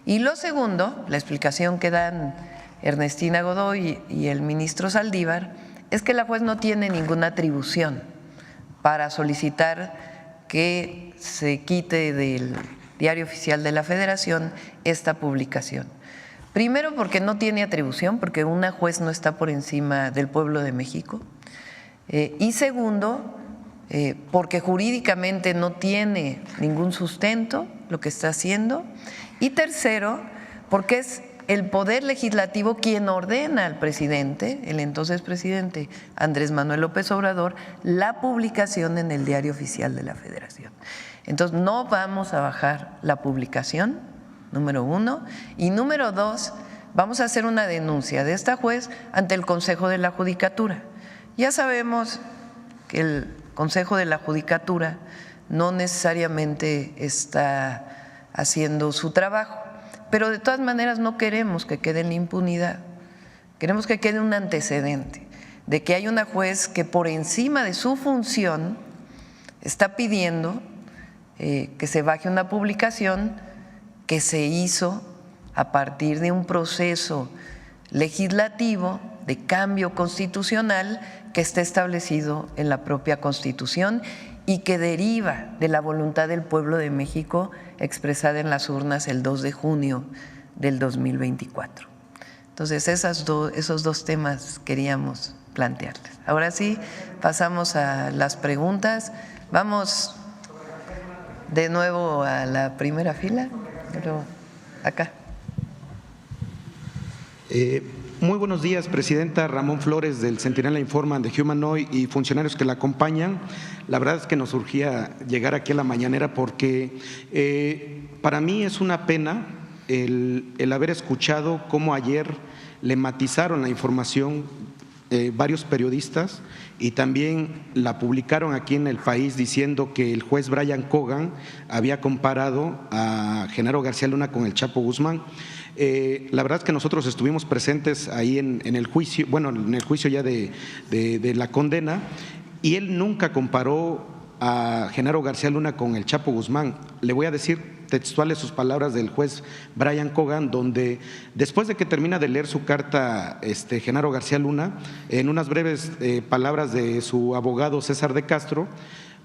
Y lo segundo, la explicación que dan Ernestina Godoy y el ministro Saldívar, es que la juez no tiene ninguna atribución para solicitar que se quite del Diario Oficial de la Federación esta publicación. Primero, porque no tiene atribución, porque una juez no está por encima del pueblo de México. Y segundo, porque jurídicamente no tiene ningún sustento lo que está haciendo. Y tercero, porque es el Poder Legislativo quien ordena al presidente, el entonces presidente Andrés Manuel López Obrador, la publicación en el Diario Oficial de la Federación. Entonces, no vamos a bajar la publicación, número 1, y número 2, vamos a hacer una denuncia de esta juez ante el Consejo de la Judicatura. Ya sabemos que el Consejo de la Judicatura no necesariamente está haciendo su trabajo, pero de todas maneras no queremos que quede en la impunidad, queremos que quede un antecedente de que hay una juez que por encima de su función está pidiendo que se baje una publicación que se hizo a partir de un proceso legislativo de cambio constitucional que está establecido en la propia Constitución y que deriva de la voluntad del pueblo de México expresada en las urnas el 2 de junio del 2024. Entonces, esos dos temas queríamos plantearles. Ahora sí, pasamos a las preguntas. Vamos de nuevo a la primera fila, pero acá. Muy buenos días, Presidenta. Ramón Flores, del Centinela Informa, de Humanoid y funcionarios que la acompañan. La verdad es que nos urgía llegar aquí a la mañanera porque para mí es una pena el haber escuchado cómo ayer le matizaron la información varios periodistas y también la publicaron aquí en El País diciendo que el juez Brian Cogan había comparado a Genaro García Luna con el Chapo Guzmán. La verdad es que nosotros estuvimos presentes ahí en el juicio, bueno, en el juicio ya de la condena, y él nunca comparó a Genaro García Luna con el Chapo Guzmán. Le voy a decir textuales sus palabras del juez Brian Cogan, donde después de que termina de leer su carta Genaro García Luna, en unas breves palabras de su abogado César de Castro,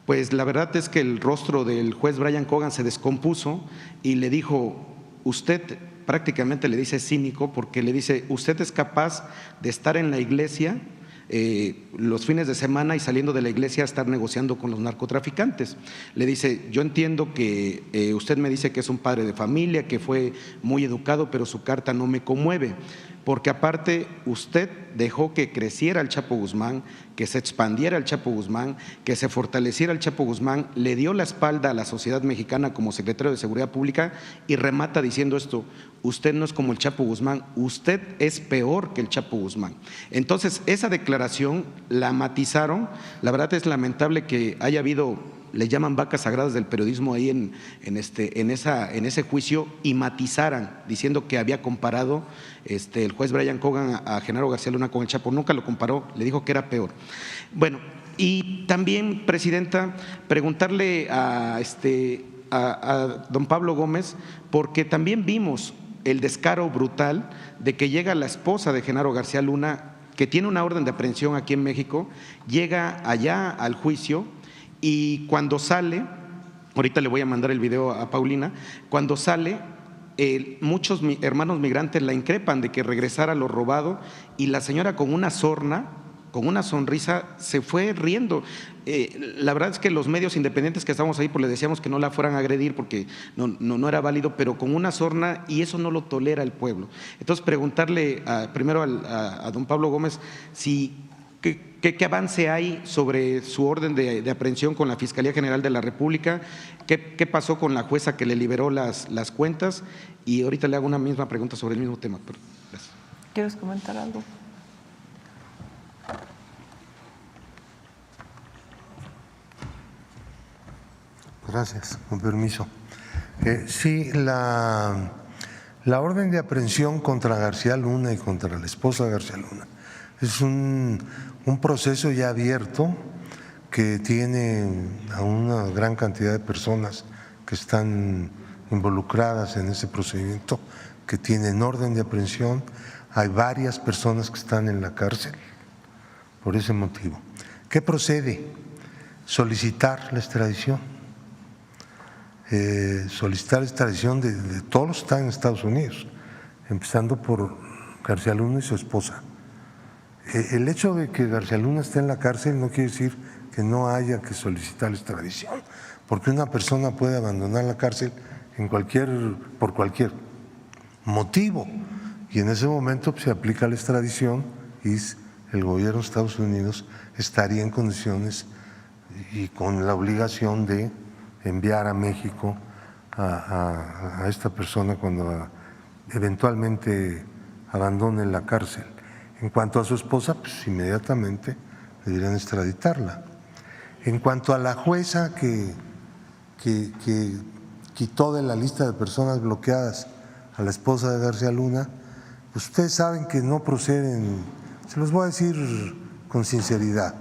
pues la verdad es que el rostro del juez Brian Cogan se descompuso y le dijo, usted, prácticamente le dice cínico, porque le dice, usted es capaz de estar en la iglesia los fines de semana y saliendo de la iglesia a estar negociando con los narcotraficantes. Le dice, yo entiendo que usted me dice que es un padre de familia, que fue muy educado, pero su carta no me conmueve, porque aparte usted dejó que creciera el Chapo Guzmán, que se expandiera el Chapo Guzmán, que se fortaleciera el Chapo Guzmán, le dio la espalda a la sociedad mexicana como secretario de Seguridad Pública y remata diciendo esto, usted no es como el Chapo Guzmán, usted es peor que el Chapo Guzmán. Entonces, esa declaración la matizaron. La verdad es lamentable que haya habido, le llaman vacas sagradas del periodismo ahí en ese juicio, y matizaran diciendo que había comparado el juez Brian Cogan a Genaro García Luna con el Chapo. Nunca lo comparó, le dijo que era peor. Bueno, y también, Presidenta, preguntarle a don Pablo Gómez, porque también vimos el descaro brutal de que llega la esposa de Genaro García Luna, que tiene una orden de aprehensión aquí en México, llega allá al juicio y cuando sale, ahorita le voy a mandar el video a Paulina, cuando sale, muchos hermanos migrantes la increpan de que regresara lo robado y la señora con una sorna, con una sonrisa, se fue riendo. La verdad es que los medios independientes que estábamos ahí, pues le decíamos que no la fueran a agredir porque no era válido, pero con una sorna, y eso no lo tolera el pueblo. Entonces, preguntarle primero a don Pablo Gómez si ¿qué avance hay sobre su orden de aprehensión con la Fiscalía General de la República? ¿Qué pasó con la jueza que le liberó las cuentas? Y ahorita le hago una misma pregunta sobre el mismo tema. Gracias. ¿Quieres comentar algo? Gracias, con permiso. Sí, la orden de aprehensión contra García Luna y contra la esposa de García Luna es un proceso ya abierto que tiene a una gran cantidad de personas que están involucradas en ese procedimiento, que tienen orden de aprehensión. Hay varias personas que están en la cárcel por ese motivo. ¿Qué procede? Solicitar la extradición. Solicitar la extradición de todos los que están en Estados Unidos, empezando por García Luna y su esposa. El hecho de que García Luna esté en la cárcel no quiere decir que no haya que solicitar la extradición, porque una persona puede abandonar la cárcel por cualquier motivo, y en ese momento se aplica la extradición y el gobierno de Estados Unidos estaría en condiciones y con la obligación de enviar a México a esta persona cuando eventualmente abandone la cárcel. En cuanto a su esposa, pues inmediatamente deberían extraditarla. En cuanto a la jueza que quitó de la lista de personas bloqueadas a la esposa de García Luna, pues ustedes saben que no proceden, se los voy a decir con sinceridad,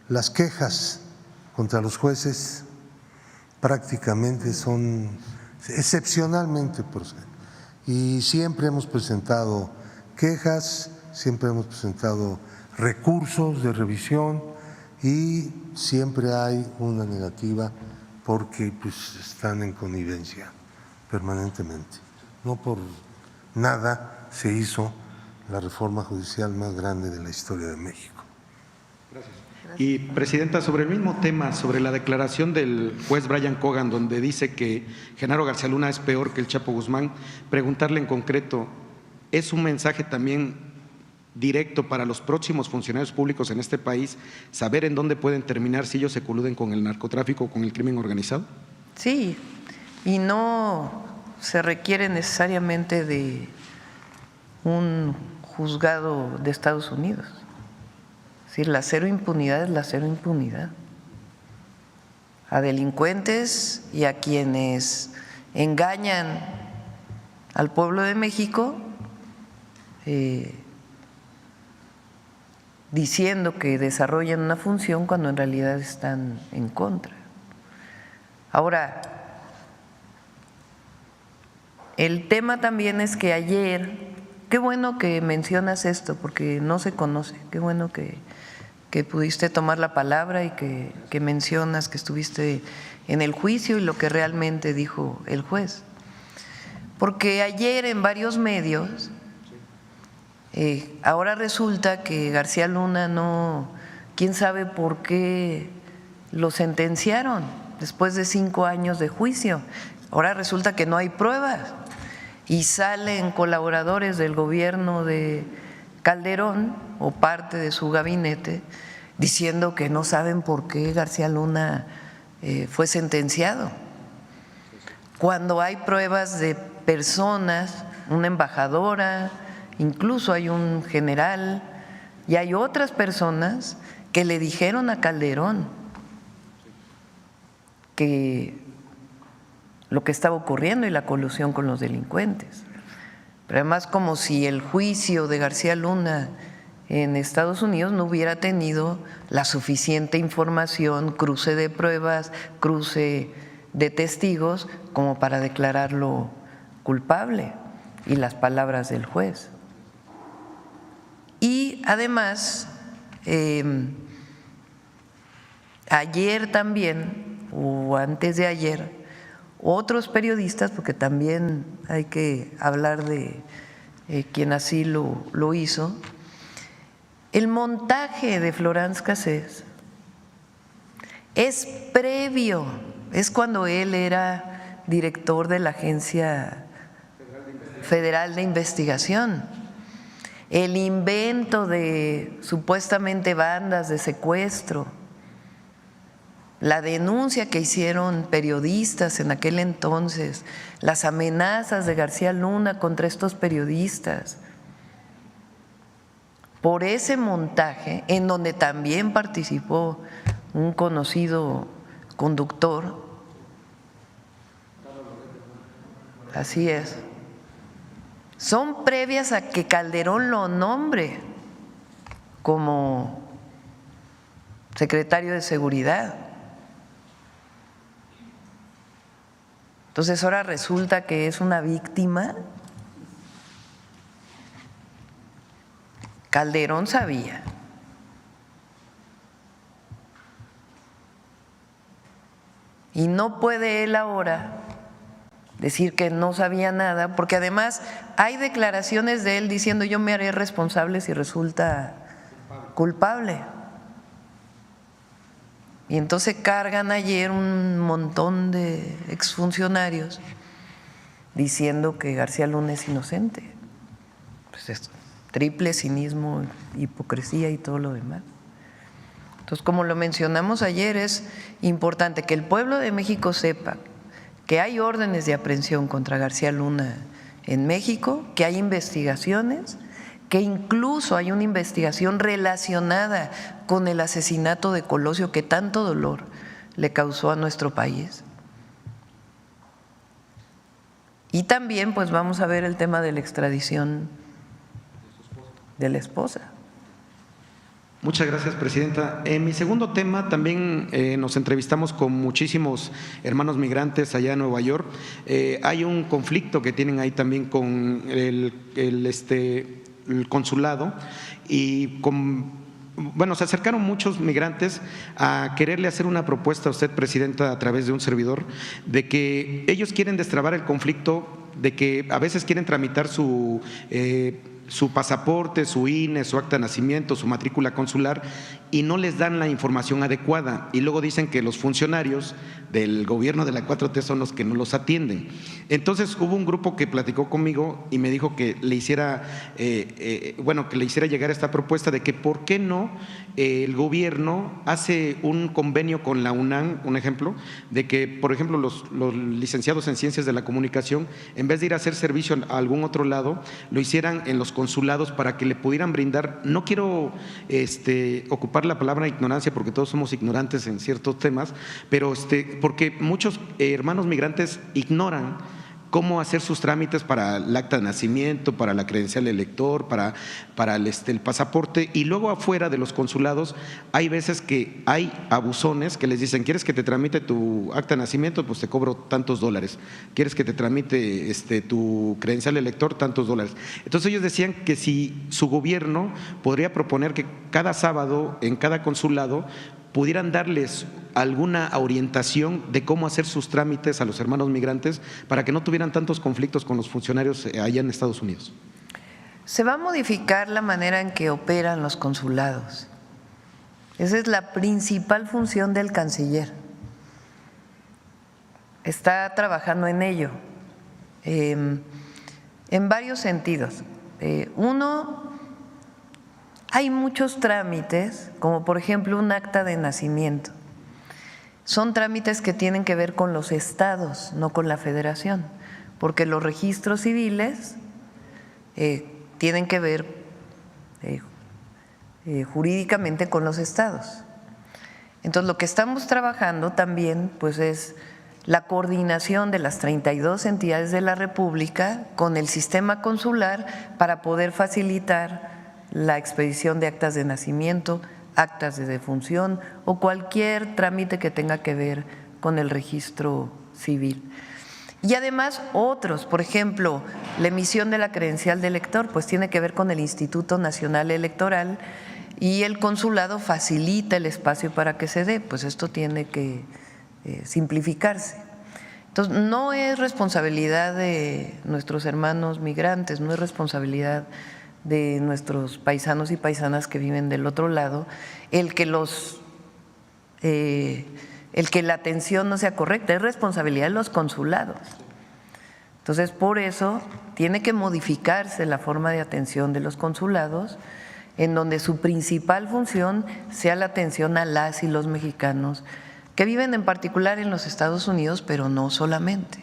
las quejas contra los jueces prácticamente son excepcionalmente proceden. Y siempre hemos presentado quejas, siempre hemos presentado recursos de revisión y siempre hay una negativa porque pues están en connivencia permanentemente. No por nada se hizo la reforma judicial más grande de la historia de México. Gracias. Y, Presidenta, sobre el mismo tema, sobre la declaración del juez Brian Cogan, donde dice que Genaro García Luna es peor que el Chapo Guzmán, preguntarle en concreto, ¿es un mensaje también directo para los próximos funcionarios públicos en este país saber en dónde pueden terminar si ellos se coluden con el narcotráfico o con el crimen organizado? Sí, y no se requiere necesariamente de un juzgado de Estados Unidos. Es decir, la cero impunidad es la cero impunidad. A delincuentes y a quienes engañan al pueblo de México diciendo que desarrollan una función cuando en realidad están en contra. Ahora, el tema también es que ayer, qué bueno que mencionas esto porque no se conoce, qué bueno que pudiste tomar la palabra y que mencionas que estuviste en el juicio y lo que realmente dijo el juez. Porque ayer en varios medios, ahora resulta que García Luna no, quién sabe por qué lo sentenciaron después de 5 años de juicio. Ahora resulta que no hay pruebas y salen colaboradores del gobierno de Calderón o parte de su gabinete diciendo que no saben por qué García Luna fue sentenciado, cuando hay pruebas de personas, una embajadora, incluso hay un general y hay otras personas que le dijeron a Calderón que lo que estaba ocurriendo y la colusión con los delincuentes. Pero además, como si el juicio de García Luna en Estados Unidos no hubiera tenido la suficiente información, cruce de pruebas, cruce de testigos como para declararlo culpable, y las palabras del juez. Y además, ayer también, o antes de ayer, otros periodistas, porque también hay que hablar de quien así lo hizo, el montaje de Florence Cassés es previo, es cuando él era director de la Agencia Federal de Investigación. El invento de supuestamente bandas de secuestro, la denuncia que hicieron periodistas en aquel entonces, las amenazas de García Luna contra estos periodistas, por ese montaje en donde también participó un conocido conductor. Así es. Son previas a que Calderón lo nombre como secretario de Seguridad. Entonces ahora resulta que es una víctima. Calderón sabía. Y no puede él ahora decir que no sabía nada, porque además hay declaraciones de él diciendo yo me haré responsable si resulta culpable. Y entonces cargan ayer un montón de exfuncionarios diciendo que García Luna es inocente. Pues es triple cinismo, hipocresía y todo lo demás. Entonces, como lo mencionamos ayer, es importante que el pueblo de México sepa que hay órdenes de aprehensión contra García Luna en México, que hay investigaciones, que incluso hay una investigación relacionada con el asesinato de Colosio que tanto dolor le causó a nuestro país. Y también pues vamos a ver el tema de la extradición de la esposa. Muchas gracias, Presidenta. En mi segundo tema también nos entrevistamos con muchísimos hermanos migrantes allá en Nueva York. Hay un conflicto que tienen ahí también con el consulado y se acercaron muchos migrantes a quererle hacer una propuesta a usted, presidenta, a través de un servidor, de que ellos quieren destrabar el conflicto, de que a veces quieren tramitar su pasaporte, su INE, su acta de nacimiento, su matrícula consular y no les dan la información adecuada y luego dicen que los funcionarios del gobierno de la 4T son los que no los atienden. Entonces hubo un grupo que platicó conmigo y me dijo que le hiciera llegar esta propuesta de que por qué no el gobierno hace un convenio con la UNAM, un ejemplo, de que por ejemplo los licenciados en Ciencias de la Comunicación, en vez de ir a hacer servicio a algún otro lado, lo hicieran en los consulados para que le pudieran brindar, no quiero ocupar la palabra ignorancia porque todos somos ignorantes en ciertos temas, pero porque muchos hermanos migrantes ignoran cómo hacer sus trámites para el acta de nacimiento, para la credencial de elector, para el pasaporte, y luego afuera de los consulados hay veces que hay abusones que les dicen: ¿quieres que te tramite tu acta de nacimiento? Pues te cobro tantos dólares. ¿Quieres que te tramite tu credencial de elector? Tantos dólares. Entonces ellos decían que si su gobierno podría proponer que cada sábado en cada consulado pudieran darles alguna orientación de cómo hacer sus trámites a los hermanos migrantes para que no tuvieran tantos conflictos con los funcionarios allá en Estados Unidos. Se va a modificar la manera en que operan los consulados. Esa es la principal función del canciller. Está trabajando en ello, en varios sentidos. Uno, hay muchos trámites, como por ejemplo un acta de nacimiento. Son trámites que tienen que ver con los estados, no con la federación, porque los registros civiles tienen que ver jurídicamente con los estados. Entonces, lo que estamos trabajando también pues es la coordinación de las 32 entidades de la República con el sistema consular para poder facilitar la expedición de actas de nacimiento, actas de defunción o cualquier trámite que tenga que ver con el registro civil. Y además otros, por ejemplo, la emisión de la credencial de elector, pues tiene que ver con el Instituto Nacional Electoral y el consulado facilita el espacio para que se dé, pues esto tiene que simplificarse. Entonces, no es responsabilidad de nuestros hermanos migrantes, no es responsabilidad de nuestros paisanos y paisanas que viven del otro lado, el que la atención no sea correcta, es responsabilidad de los consulados. Entonces, por eso tiene que modificarse la forma de atención de los consulados, en donde su principal función sea la atención a las y los mexicanos que viven en particular en los Estados Unidos, pero no solamente.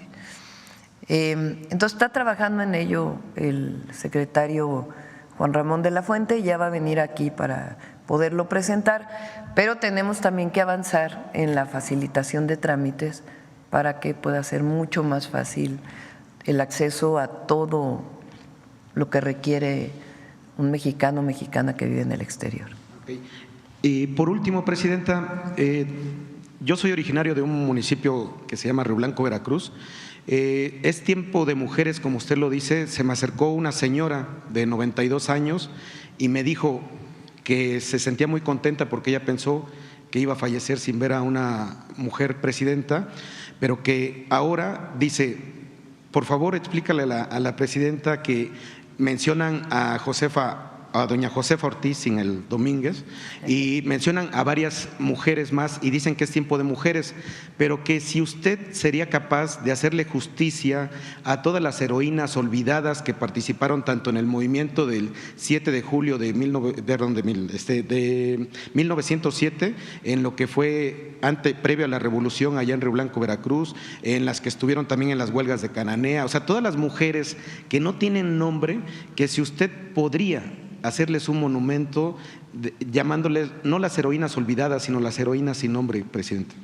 Entonces, está trabajando en ello el secretario Juan Ramón de la Fuente y ya va a venir aquí para poderlo presentar, pero tenemos también que avanzar en la facilitación de trámites para que pueda ser mucho más fácil el acceso a todo lo que requiere un mexicano o mexicana que vive en el exterior. Okay. Y por último, presidenta, yo soy originario de un municipio que se llama Río Blanco, Veracruz. Es tiempo de mujeres, como usted lo dice. Se me acercó una señora de 92 años y me dijo que se sentía muy contenta porque ella pensó que iba a fallecer sin ver a una mujer presidenta, pero que ahora dice: por favor, explícale a la presidenta que mencionan a doña Josefa Ortiz sin el Domínguez y mencionan a varias mujeres más y dicen que es tiempo de mujeres, pero que si usted sería capaz de hacerle justicia a todas las heroínas olvidadas que participaron tanto en el movimiento del 7 de julio de 1907, en lo que fue previo a la revolución allá en Río Blanco, Veracruz, en las que estuvieron también en las huelgas de Cananea, o sea, todas las mujeres que no tienen nombre, que si usted podría hacerles un monumento llamándoles no las heroínas olvidadas, sino las heroínas sin nombre, presidente.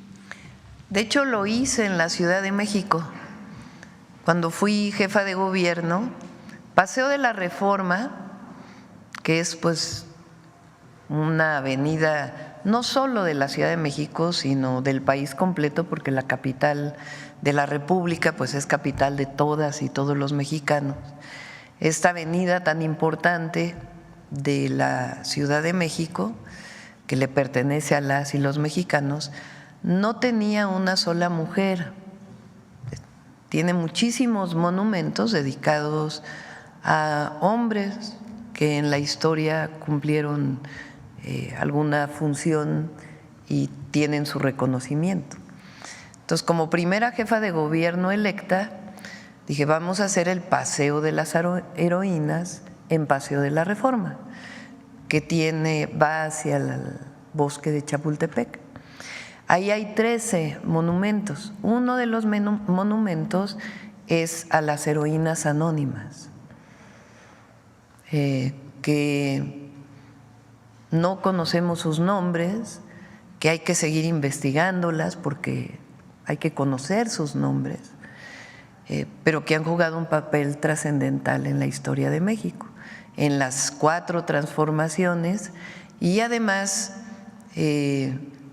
De hecho, lo hice en la Ciudad de México. Cuando fui jefa de gobierno, Paseo de la Reforma, que es pues una avenida no solo de la Ciudad de México, sino del país completo, porque la capital de la República pues es capital de todas y todos los mexicanos. esta avenida tan importante de la Ciudad de México, que le pertenece a las y los mexicanos, no tenía una sola mujer. Tiene muchísimos monumentos dedicados a hombres que en la historia cumplieron alguna función y tienen su reconocimiento. Entonces, como primera jefa de gobierno electa, dije, vamos a hacer el Paseo de las Heroínas en Paseo de la Reforma, que va hacia el bosque de Chapultepec. Ahí hay 13 monumentos. Uno de los monumentos es a las heroínas anónimas, que no conocemos sus nombres, que hay que seguir investigándolas porque hay que conocer sus nombres, pero que han jugado un papel trascendental en la historia de México, en las 4 transformaciones y además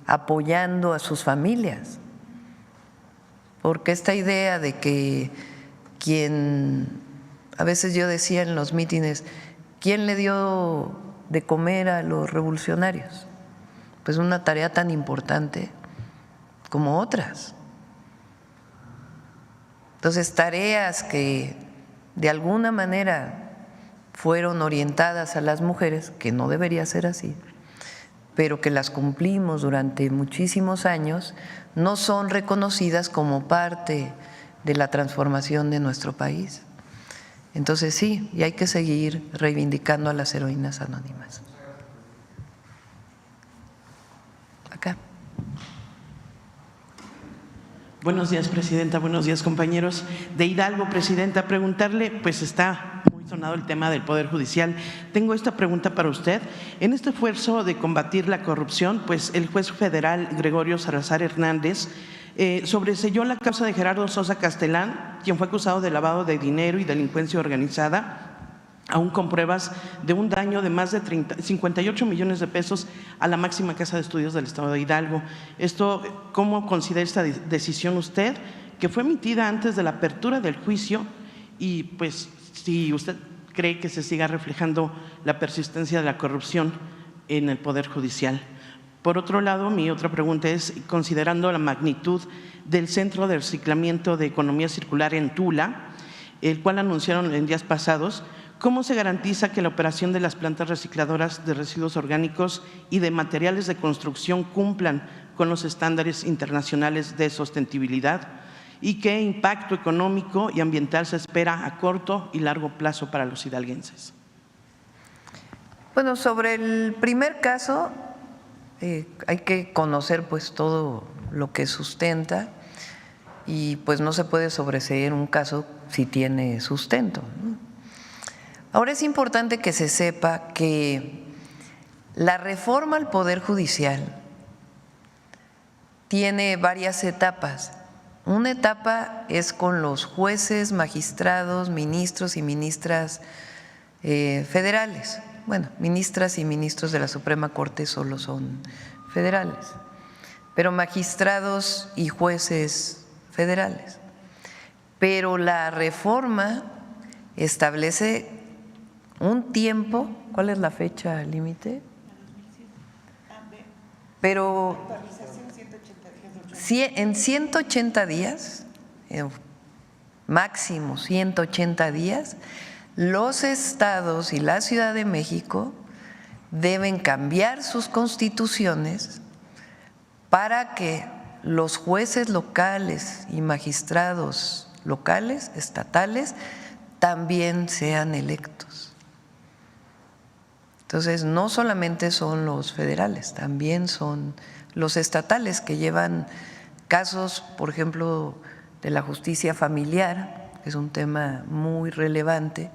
apoyando a sus familias, porque esta idea de que a veces yo decía en los mítines, ¿quién le dio de comer a los revolucionarios? Pues una tarea tan importante como otras. Entonces, tareas que de alguna manera fueron orientadas a las mujeres, que no debería ser así, pero que las cumplimos durante muchísimos años, no son reconocidas como parte de la transformación de nuestro país. Entonces sí, y hay que seguir reivindicando a las heroínas anónimas. Acá. Buenos días, presidenta. Buenos días, compañeros. De Hidalgo, presidenta, preguntarle, pues está muy sonado el tema del Poder Judicial. Tengo esta pregunta para usted. En este esfuerzo de combatir la corrupción, pues el juez federal Gregorio Salazar Hernández sobreseyó la causa de Gerardo Sosa Castellán, quien fue acusado de lavado de dinero y delincuencia organizada, aún con pruebas de un daño de más de 58 millones de pesos a la máxima casa de estudios del estado de Hidalgo. Esto, ¿cómo considera esta decisión usted, que fue emitida antes de la apertura del juicio? Y pues, si usted cree que se siga reflejando la persistencia de la corrupción en el Poder Judicial. Por otro lado, mi otra pregunta es, considerando la magnitud del Centro de Reciclamiento de Economía Circular en Tula, el cual anunciaron en días pasados, ¿cómo se garantiza que la operación de las plantas recicladoras de residuos orgánicos y de materiales de construcción cumplan con los estándares internacionales de sostenibilidad? ¿Y qué impacto económico y ambiental se espera a corto y largo plazo para los hidalguenses? Bueno, sobre el primer caso, hay que conocer pues todo lo que sustenta y pues no se puede sobreseer un caso si tiene sustento, ¿no? Ahora es importante que se sepa que la reforma al Poder Judicial tiene varias etapas. Una etapa es con los jueces, magistrados, ministros y ministras federales. Bueno, ministras y ministros de la Suprema Corte solo son federales, pero magistrados y jueces federales. Pero la reforma establece un tiempo. ¿Cuál es la fecha límite? Pero en 180 días, máximo 180 días, los estados y la Ciudad de México deben cambiar sus constituciones para que los jueces locales y magistrados locales, estatales, también sean electos. Entonces, no solamente son los federales, también son los estatales que llevan casos, por ejemplo, de la justicia familiar, que es un tema muy relevante,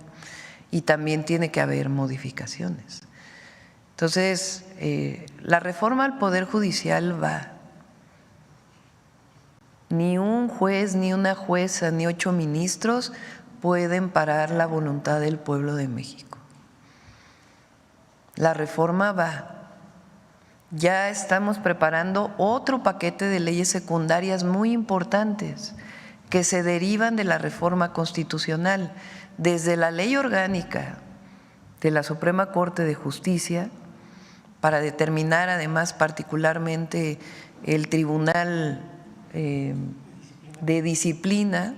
y también tiene que haber modificaciones. Entonces, la reforma al Poder Judicial va. Ni un juez, ni una jueza, ni 8 ministros pueden parar la voluntad del pueblo de México. La reforma va. Ya estamos preparando otro paquete de leyes secundarias muy importantes que se derivan de la reforma constitucional, desde la ley orgánica de la Suprema Corte de Justicia, para determinar además particularmente el Tribunal de Disciplina,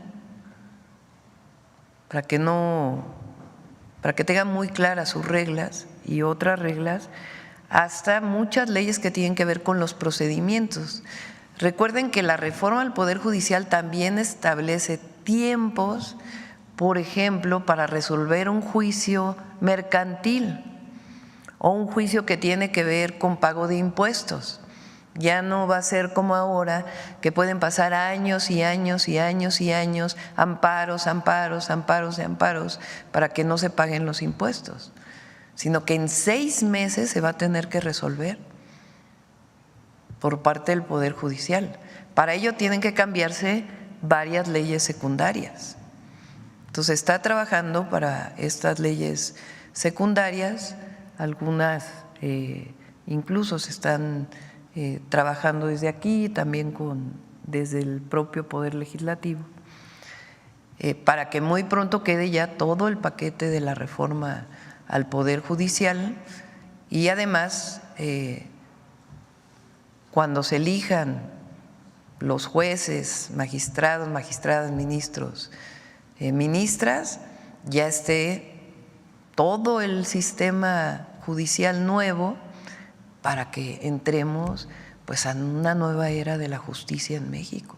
para que tengan muy claras sus reglas y otras reglas, hasta muchas leyes que tienen que ver con los procedimientos. Recuerden que la reforma al Poder Judicial también establece tiempos, por ejemplo, para resolver un juicio mercantil o un juicio que tiene que ver con pago de impuestos. Ya no va a ser como ahora, que pueden pasar años y años y años y años, amparos, amparos, amparos y amparos, para que no se paguen los impuestos, sino que en 6 meses se va a tener que resolver por parte del Poder Judicial. Para ello tienen que cambiarse varias leyes secundarias. Entonces está trabajando para estas leyes secundarias, algunas incluso se están trabajando desde aquí, también desde el propio Poder Legislativo, para que muy pronto quede ya todo el paquete de la reforma al Poder Judicial y además cuando se elijan los jueces, magistrados, magistradas, ministros, ministras, ya esté todo el sistema judicial nuevo para que entremos pues a una nueva era de la justicia en México.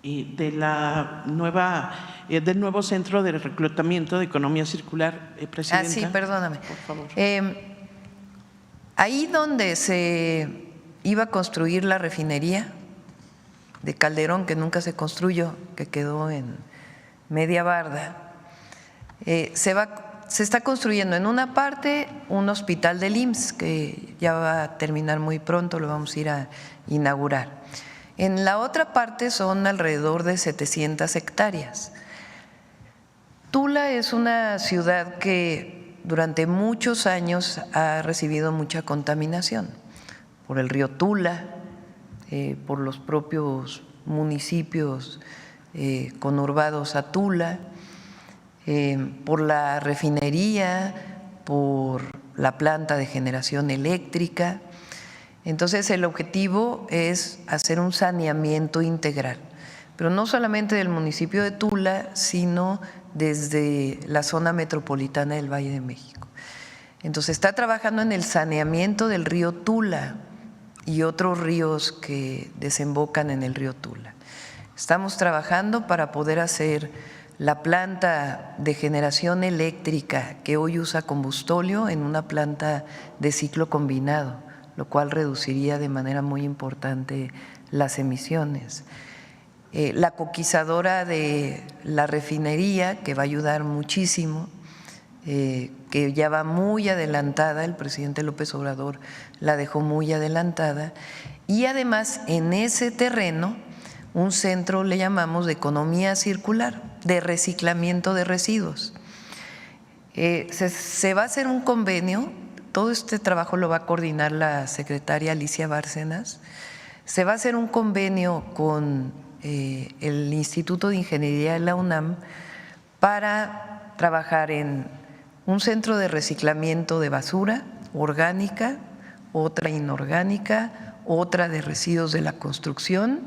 Y de la del nuevo Centro de Reclutamiento de Economía Circular, Presidenta. Sí, perdóname. Por favor. Ahí donde se iba a construir la refinería de Calderón, que nunca se construyó, que quedó en media barda, se está construyendo en una parte un hospital del IMSS que ya va a terminar muy pronto, lo vamos a ir a inaugurar. En la otra parte son alrededor de 700 hectáreas. Tula es una ciudad que durante muchos años ha recibido mucha contaminación por el río Tula, por los propios municipios conurbados a Tula, por la refinería, por la planta de generación eléctrica. Entonces el objetivo es hacer un saneamiento integral, pero no solamente del municipio de Tula, sino desde la zona metropolitana del Valle de México. Entonces está trabajando en el saneamiento del río Tula y otros ríos que desembocan en el río Tula. Estamos trabajando para poder hacer la planta de generación eléctrica que hoy usa combustóleo en una planta de ciclo combinado, lo cual reduciría de manera muy importante las emisiones. La coquizadora de la refinería, que va a ayudar muchísimo, que ya va muy adelantada, el presidente López Obrador la dejó muy adelantada, y además en ese terreno un centro, le llamamos, de economía circular, de reciclamiento de residuos. Se va a hacer un convenio, todo este trabajo lo va a coordinar la secretaria Alicia Bárcenas, se va a hacer un convenio con el Instituto de Ingeniería de la UNAM para trabajar en un centro de reciclamiento de basura orgánica, otra inorgánica, otra de residuos de la construcción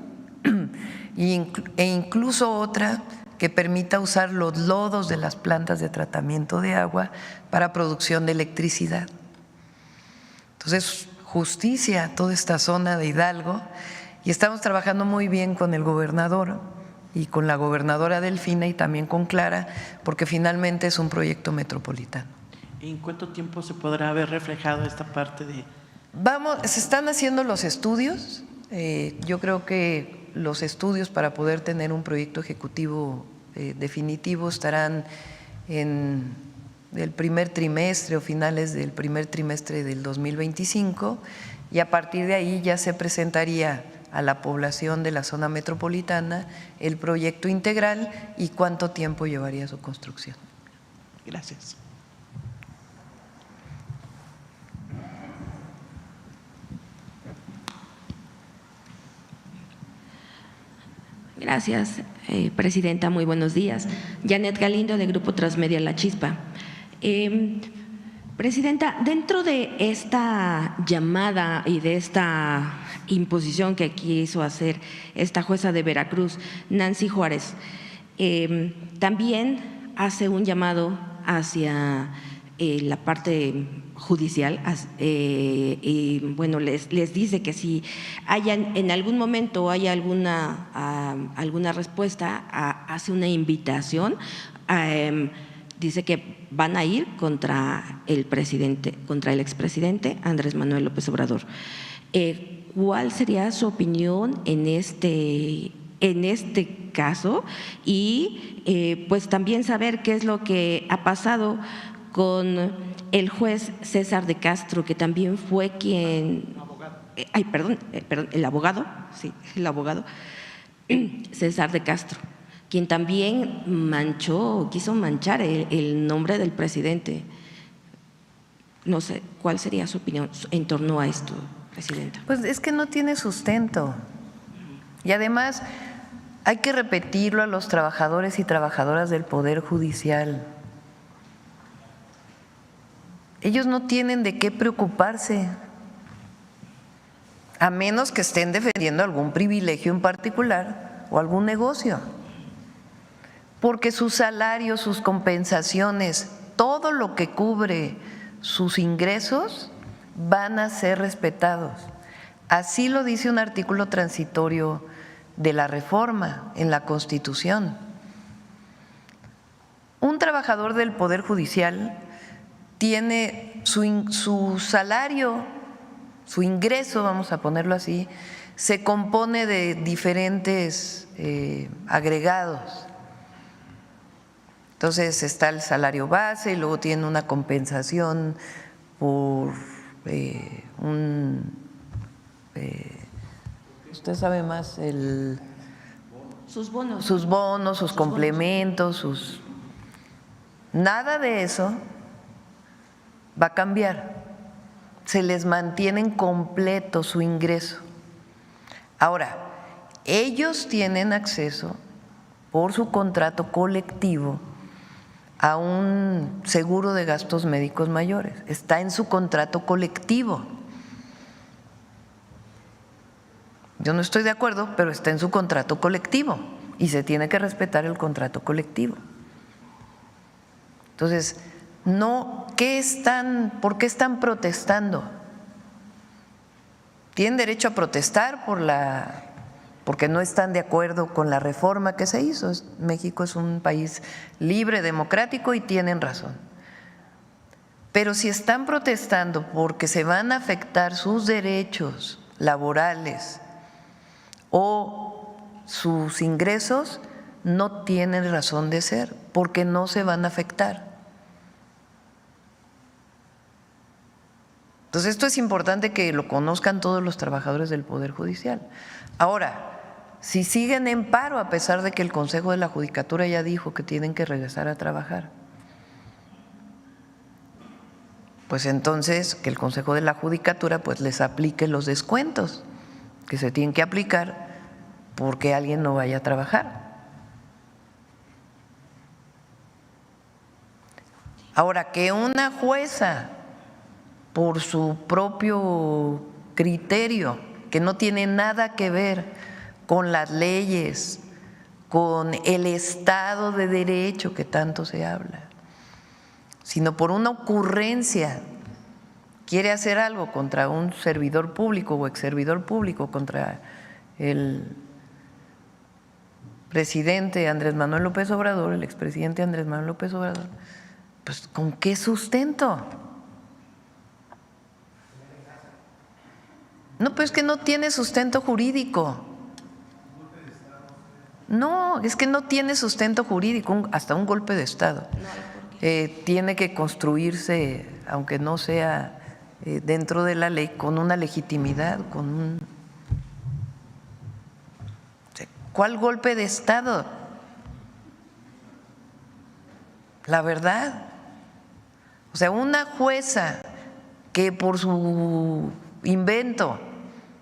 e incluso otra que permita usar los lodos de las plantas de tratamiento de agua para producción de electricidad. Entonces, justicia a toda esta zona de Hidalgo, y estamos trabajando muy bien con el gobernador y con la gobernadora Delfina y también con Clara, porque finalmente es un proyecto metropolitano. ¿En cuánto tiempo se podrá ver reflejado esta parte de...? Se están haciendo los estudios. Yo creo que los estudios para poder tener un proyecto ejecutivo definitivo estarán en el primer trimestre o finales del primer trimestre del 2025, y a partir de ahí ya se presentaría a la población de la zona metropolitana el proyecto integral y cuánto tiempo llevaría su construcción. Gracias. Gracias, presidenta. Muy buenos días. Janet Galindo, de Grupo Transmedia La Chispa. Presidenta, dentro de esta llamada y de esta imposición que quiso hacer esta jueza de Veracruz, Nancy Juárez, también hace un llamado hacia la parte judicial y bueno, les dice que si en algún momento hay alguna respuesta, hace una invitación, dice que van a ir contra el expresidente Andrés Manuel López Obrador. ¿Cuál sería su opinión en este caso? Y pues también saber qué es lo que ha pasado con el juez César de Castro, que también fue quien… el abogado César de Castro, quien también quiso manchar el nombre del presidente. No sé, ¿cuál sería su opinión en torno a esto, presidenta? Pues es que no tiene sustento. Y además hay que repetirlo a los trabajadores y trabajadoras del Poder Judicial. Ellos no tienen de qué preocuparse, a menos que estén defendiendo algún privilegio en particular o algún negocio. Porque sus salarios, sus compensaciones, todo lo que cubre sus ingresos van a ser respetados. Así lo dice un artículo transitorio de la reforma en la Constitución. Un trabajador del Poder Judicial tiene su salario, su ingreso, vamos a ponerlo así, se compone de diferentes agregados. Entonces está el salario base y luego tiene una compensación por usted sabe más, sus bonos, sus complementos, nada de eso va a cambiar. Se les mantiene completo su ingreso. Ahora, ellos tienen acceso por su contrato colectivo a un seguro de gastos médicos mayores. Está en su contrato colectivo. Yo no estoy de acuerdo, pero está en su contrato colectivo y se tiene que respetar el contrato colectivo. Entonces, ¿por qué están protestando? Tienen derecho a protestar porque no están de acuerdo con la reforma que se hizo. México es un país libre, democrático y tienen razón. Pero si están protestando porque se van a afectar sus derechos laborales o sus ingresos, no tienen razón de ser, porque no se van a afectar. Entonces, esto es importante que lo conozcan todos los trabajadores del Poder Judicial. Ahora, si siguen en paro, a pesar de que el Consejo de la Judicatura ya dijo que tienen que regresar a trabajar, pues entonces que el Consejo de la Judicatura pues les aplique los descuentos que se tienen que aplicar porque alguien no vaya a trabajar. Ahora, que una jueza, por su propio criterio, que no tiene nada que ver con las leyes, con el Estado de Derecho que tanto se habla, sino por una ocurrencia quiere hacer algo contra un servidor público o exservidor público, contra el presidente Andrés Manuel López Obrador, el expresidente Andrés Manuel López Obrador, pues ¿con qué sustento? No, pues que no tiene sustento jurídico. No, es que no tiene sustento jurídico, hasta un golpe de Estado. Tiene que construirse, aunque no sea dentro de la ley, con una legitimidad, ¿Cuál golpe de Estado? La verdad. O sea, una jueza que por su invento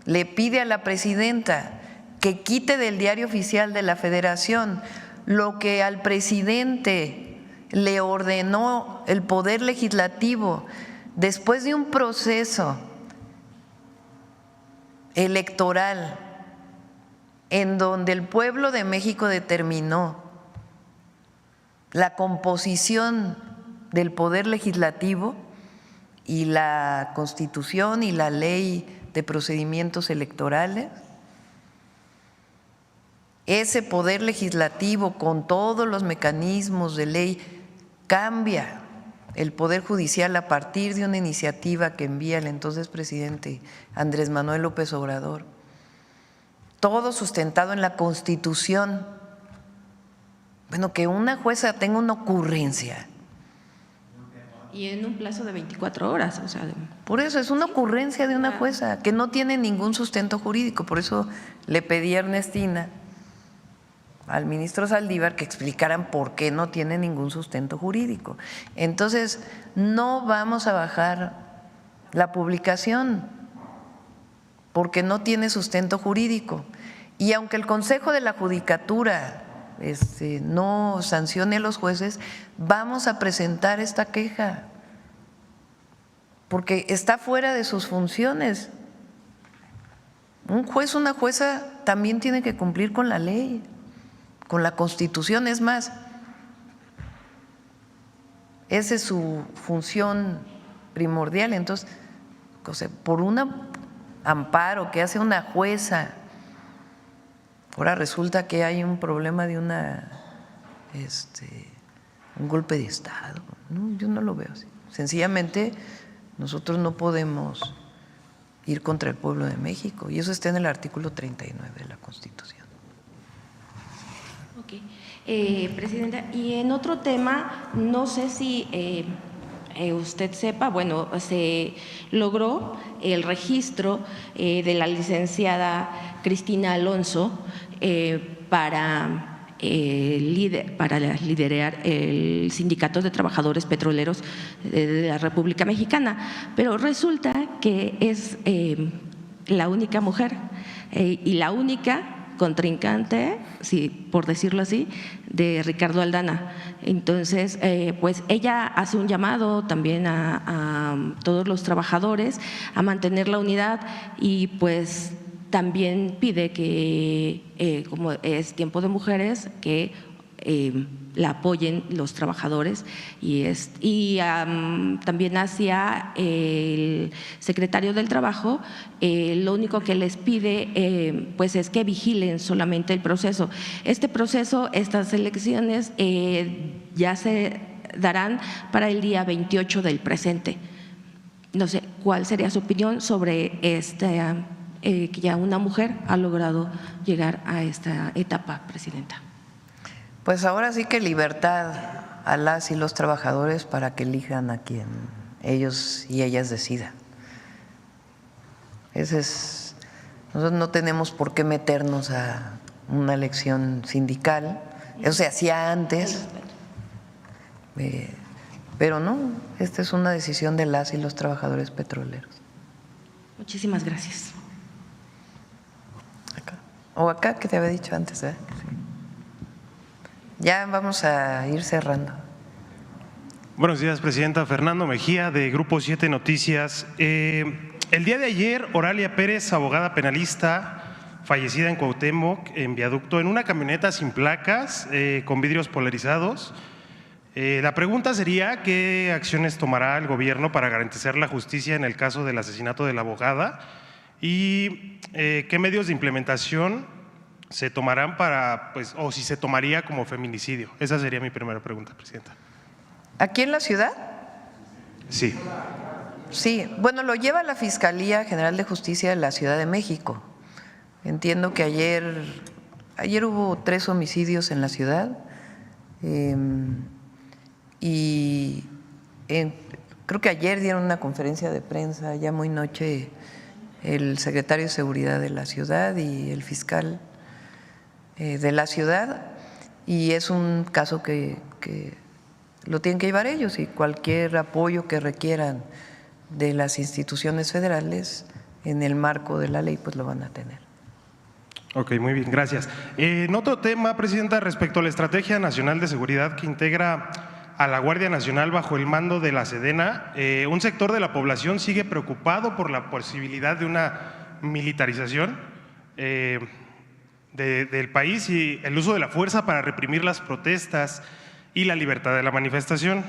le pide a la presidenta que quite del Diario Oficial de la Federación lo que al presidente le ordenó el Poder Legislativo después de un proceso electoral en donde el pueblo de México determinó la composición del Poder Legislativo y la Constitución y la Ley de Procedimientos Electorales. Ese Poder Legislativo, con todos los mecanismos de ley, cambia el Poder Judicial a partir de una iniciativa que envía el entonces presidente Andrés Manuel López Obrador, todo sustentado en la Constitución. Bueno, que una jueza tenga una ocurrencia. Y en un plazo de 24 horas, o sea. Por eso es una ocurrencia de una jueza que no tiene ningún sustento jurídico. Por eso le pedí a Ernestina, al ministro Saldívar, que explicaran por qué no tiene ningún sustento jurídico. Entonces, no vamos a bajar la publicación porque no tiene sustento jurídico. Y aunque el Consejo de la Judicatura no sancione a los jueces, vamos a presentar esta queja porque está fuera de sus funciones. Un juez, una jueza también tiene que cumplir con la ley, con la Constitución. Es más, esa es su función primordial. Entonces, por un amparo que hace una jueza, ahora resulta que hay un problema de un golpe de Estado. No, yo no lo veo así. Sencillamente, nosotros no podemos ir contra el pueblo de México, y eso está en el artículo 39 de la Constitución. Ok. Presidenta, y en otro tema, no sé si usted sepa, bueno, se logró el registro de la licenciada Cristina Alonso para liderar el Sindicato de Trabajadores Petroleros de la República Mexicana, pero resulta que es la única mujer y la única contrincante, sí, por decirlo así, de Ricardo Aldana. Entonces, pues ella hace un llamado también a todos los trabajadores a mantener la unidad y pues también pide que, como es tiempo de mujeres, que la apoyen los trabajadores y también hacia el secretario del Trabajo, lo único que les pide pues es que vigilen solamente el proceso. Este proceso, estas elecciones ya se darán para el día 28 del presente. No sé, ¿cuál sería su opinión sobre que ya una mujer ha logrado llegar a esta etapa, Presidenta? Pues ahora sí que libertad a las y los trabajadores para que elijan a quien ellos y ellas decidan. Nosotros no tenemos por qué meternos a una elección sindical. Eso se hacía antes, pero no, esta es una decisión de las y los trabajadores petroleros. Muchísimas gracias. Acá que te había dicho antes, ¿eh? Sí. Ya vamos a ir cerrando. Buenos días, Presidenta. Fernando Mejía, de Grupo 7 Noticias. El día de ayer, Oralia Pérez, abogada penalista, fallecida en Cuauhtémoc, en viaducto, en una camioneta sin placas, con vidrios polarizados. La pregunta sería: ¿qué acciones tomará el gobierno para garantizar la justicia en el caso del asesinato de la abogada? ¿Y qué medios de implementación se tomarán para, pues, o si se tomaría como feminicidio? Esa sería mi primera pregunta, Presidenta. ¿Aquí en la ciudad? Sí. Sí, bueno, lo lleva la Fiscalía General de Justicia de la Ciudad de México. Entiendo que ayer hubo 3 homicidios en la ciudad y creo que ayer dieron una conferencia de prensa, ya muy noche, el secretario de Seguridad de la ciudad y el fiscal de la ciudad, y es un caso que lo tienen que llevar ellos, y cualquier apoyo que requieran de las instituciones federales en el marco de la ley pues lo van a tener. Ok, muy bien, gracias. En otro tema, Presidenta, respecto a la Estrategia Nacional de Seguridad que integra a la Guardia Nacional bajo el mando de la Sedena, un sector de la población sigue preocupado por la posibilidad de una militarización del país y el uso de la fuerza para reprimir las protestas y la libertad de la manifestación.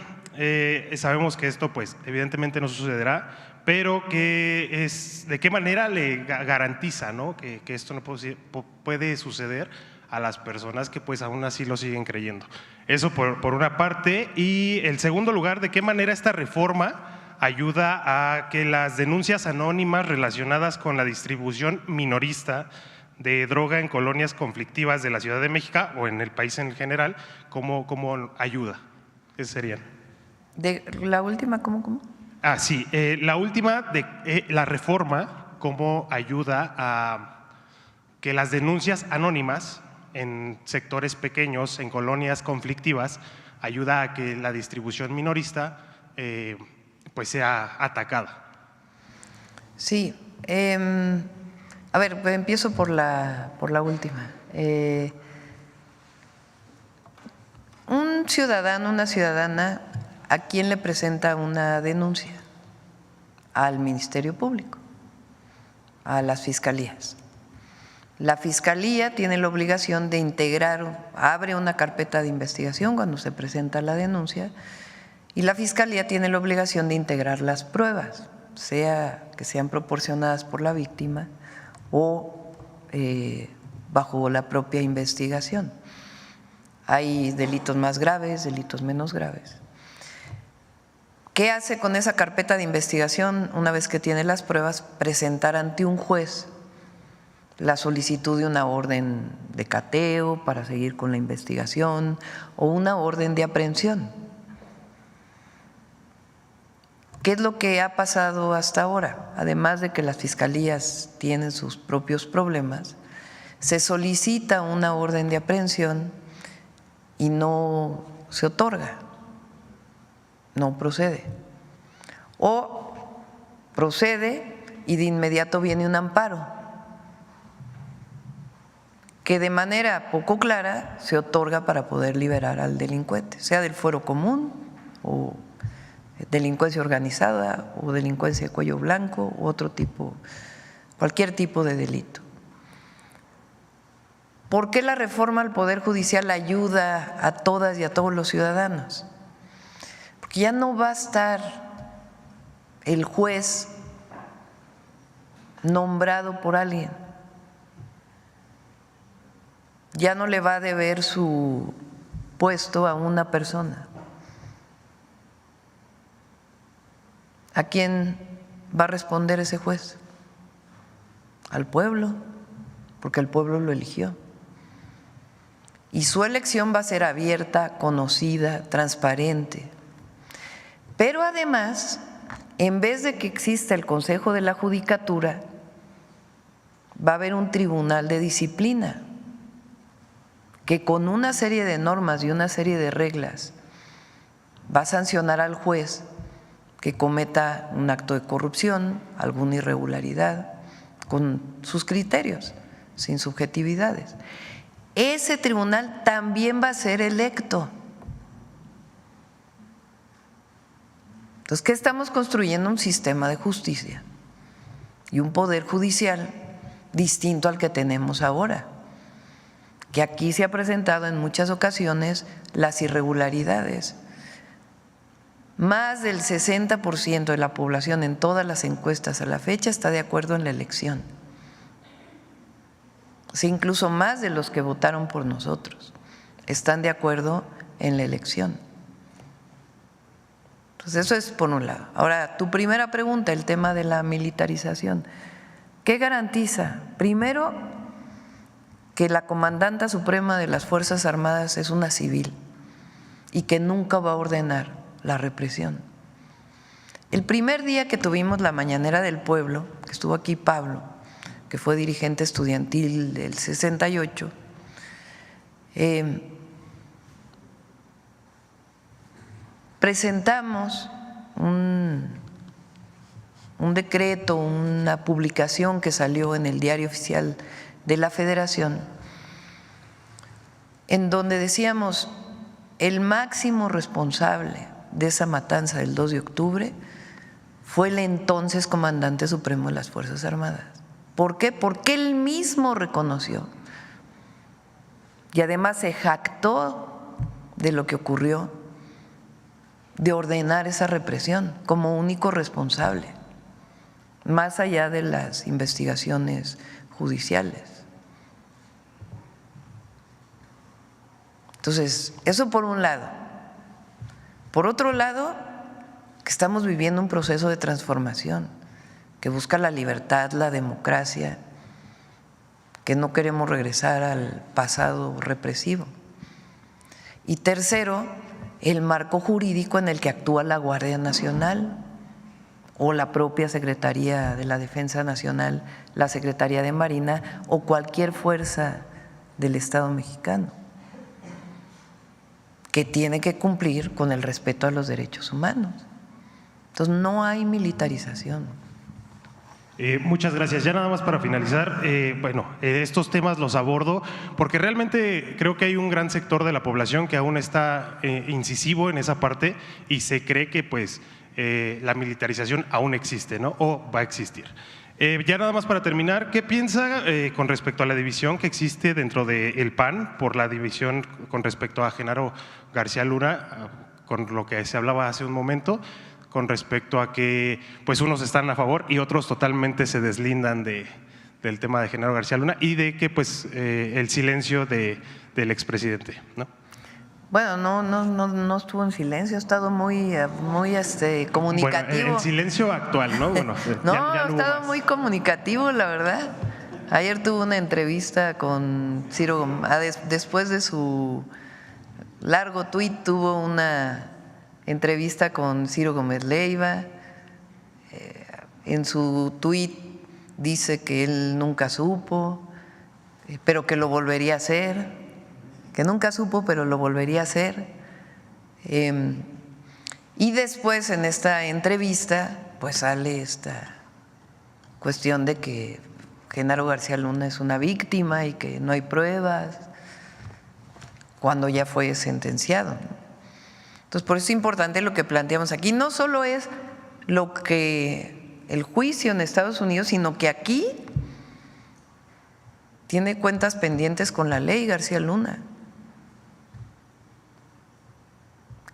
Sabemos que esto, pues, evidentemente no sucederá, pero ¿de qué manera le garantiza, ¿no?, que esto no puede suceder a las personas que pues aún así lo siguen creyendo? Eso por una parte. Y en segundo lugar, ¿de qué manera esta reforma ayuda a que las denuncias anónimas relacionadas con la distribución minorista de droga en colonias conflictivas de la Ciudad de México o en el país en general, cómo ayuda? ¿Qué serían? ¿La última cómo? Sí, la última de la reforma, cómo ayuda a que las denuncias anónimas en sectores pequeños, en colonias conflictivas, ayuda a que la distribución minorista pues sea atacada. Sí, a ver, empiezo por la última. Un ciudadano, una ciudadana, ¿a quién le presenta una denuncia? Al Ministerio Público, a las fiscalías. La fiscalía tiene la obligación de integrar, abre una carpeta de investigación cuando se presenta la denuncia, y la fiscalía tiene la obligación de integrar las pruebas, sea que sean proporcionadas por la víctima o bajo la propia investigación. Hay delitos más graves, delitos menos graves. ¿Qué hace con esa carpeta de investigación una vez que tiene las pruebas? Presentar ante un juez la solicitud de una orden de cateo para seguir con la investigación o una orden de aprehensión. ¿Qué es lo que ha pasado hasta ahora? Además de que las fiscalías tienen sus propios problemas, se solicita una orden de aprehensión y no se otorga. No procede. O procede y de inmediato viene un amparo que de manera poco clara se otorga para poder liberar al delincuente, sea del fuero común o delincuencia organizada o delincuencia de cuello blanco u otro tipo, cualquier tipo de delito. ¿Por qué la reforma al Poder Judicial ayuda a todas y a todos los ciudadanos? Ya no va a estar el juez nombrado por alguien, ya no le va a deber su puesto a una persona. ¿A quién va a responder ese juez? Al pueblo, porque el pueblo lo eligió. Y su elección va a ser abierta, conocida, transparente. Pero además, en vez de que exista el Consejo de la Judicatura, va a haber un tribunal de disciplina que con una serie de normas y una serie de reglas va a sancionar al juez que cometa un acto de corrupción, alguna irregularidad, con sus criterios, sin subjetividades. Ese tribunal también va a ser electo. Entonces, ¿qué estamos construyendo? Un sistema de justicia y un poder judicial distinto al que tenemos ahora, que aquí se ha presentado en muchas ocasiones las irregularidades. Más del 60% de la población en todas las encuestas a la fecha está de acuerdo en la elección. O sea, incluso más de los que votaron por nosotros están de acuerdo en la elección. Entonces, eso es por un lado. Ahora, tu primera pregunta, el tema de la militarización. ¿Qué garantiza? Primero, que la comandanta suprema de las Fuerzas Armadas es una civil y que nunca va a ordenar la represión. El primer día que tuvimos la Mañanera del Pueblo, que estuvo aquí Pablo, que fue dirigente estudiantil del 68, presentamos un decreto, una publicación que salió en el Diario Oficial de la Federación, en donde decíamos el máximo responsable de esa matanza del 2 de octubre fue el entonces comandante supremo de las Fuerzas Armadas. ¿Por qué? Porque él mismo reconoció y además se jactó de lo que ocurrió, de ordenar esa represión como único responsable, más allá de las investigaciones judiciales. Entonces, eso por un lado. Por otro lado, que estamos viviendo un proceso de transformación que busca la libertad, la democracia, que no queremos regresar al pasado represivo. Y tercero, el marco jurídico en el que actúa la Guardia Nacional o la propia Secretaría de la Defensa Nacional, la Secretaría de Marina o cualquier fuerza del Estado mexicano, que tiene que cumplir con el respeto a los derechos humanos. Entonces, no hay militarización. Muchas gracias. Ya nada más para finalizar, estos temas los abordo porque realmente creo que hay un gran sector de la población que aún está incisivo en esa parte y se cree que pues la militarización aún existe, ¿no? O va a existir. Ya nada más para terminar, ¿qué piensa con respecto a la división que existe dentro del PAN por la división con respecto a Genaro García Luna, con lo que se hablaba hace un momento, con respecto a que pues unos están a favor y otros totalmente se deslindan del tema de Genaro García Luna y de que pues el silencio del expresidente, ¿no? Bueno, no estuvo en silencio, ha estado muy comunicativo. Bueno, el silencio actual, ¿no? Bueno, ha estado muy comunicativo, la verdad. Ayer tuvo una entrevista con Ciro Gómez, después de su largo tuit tuvo una entrevista con Ciro Gómez Leiva. En su tuit dice que él nunca supo, pero que lo volvería a hacer, que nunca supo, pero lo volvería a hacer. Y después en esta entrevista pues sale esta cuestión de que Genaro García Luna es una víctima y que no hay pruebas, cuando ya fue sentenciado, ¿no? Entonces, por eso es importante lo que planteamos aquí. No solo es lo que el juicio en Estados Unidos, sino que aquí tiene cuentas pendientes con la ley García Luna,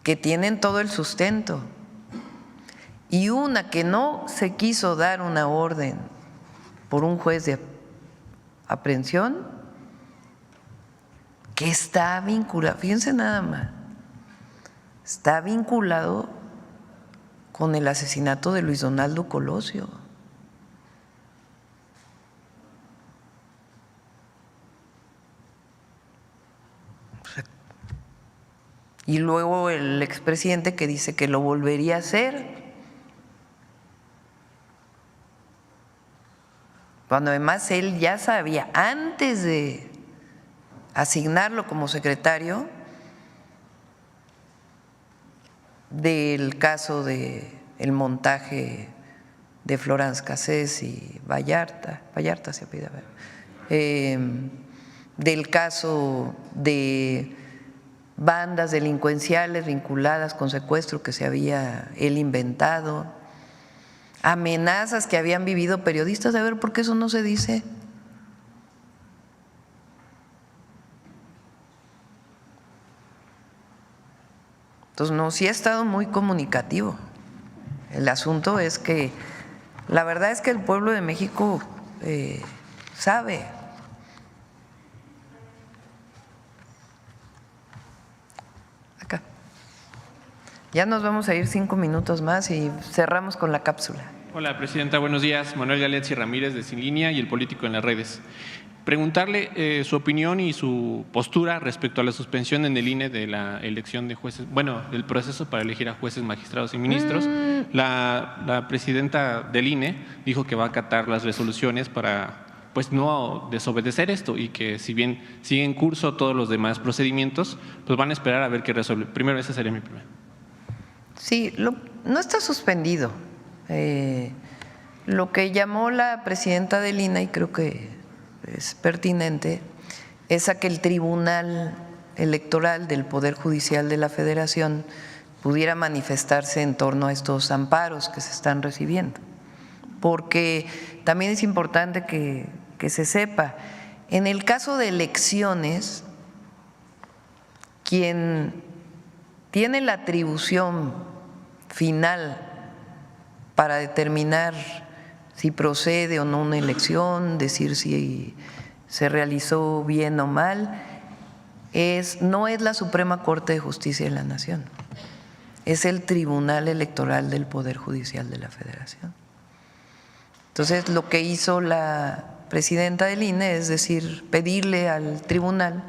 que tienen todo el sustento. Y una que no se quiso dar una orden por un juez de aprehensión, que está vinculado, fíjense nada más, está vinculado con el asesinato de Luis Donaldo Colosio. Y luego el expresidente que dice que lo volvería a hacer, cuando además él ya sabía, antes de asignarlo como secretario, del caso de el montaje de Florence Cassés y Vallarta se pide, del caso de bandas delincuenciales vinculadas con secuestro que se había él inventado, amenazas que habían vivido periodistas. A ver, ¿por qué eso no se dice? Entonces, no, sí ha estado muy comunicativo. El asunto es que la verdad es que el pueblo de México sabe. Acá. Ya nos vamos a ir 5 minutos más y cerramos con la cápsula. Hola, Presidenta, buenos días. Manuel Galeazzi Ramírez de Sin Línea y El Político en las Redes. Preguntarle su opinión y su postura respecto a la suspensión en el INE de la elección de jueces, bueno, del proceso para elegir a jueces, magistrados y ministros. La presidenta del INE dijo que va a acatar las resoluciones para pues no desobedecer esto y que si bien sigue en curso todos los demás procedimientos, pues van a esperar a ver qué resuelve. Primero, ese sería mi primera. Sí, no está suspendido. Lo que llamó la presidenta del INE, y creo que es pertinente es a que el Tribunal Electoral del Poder Judicial de la Federación pudiera manifestarse en torno a estos amparos que se están recibiendo, porque también es importante que se sepa, en el caso de elecciones, quien tiene la atribución final para determinar si procede o no una elección, decir si se realizó bien o mal, no es la Suprema Corte de Justicia de la Nación, es el Tribunal Electoral del Poder Judicial de la Federación. Entonces, lo que hizo la presidenta del INE es decir, pedirle al Tribunal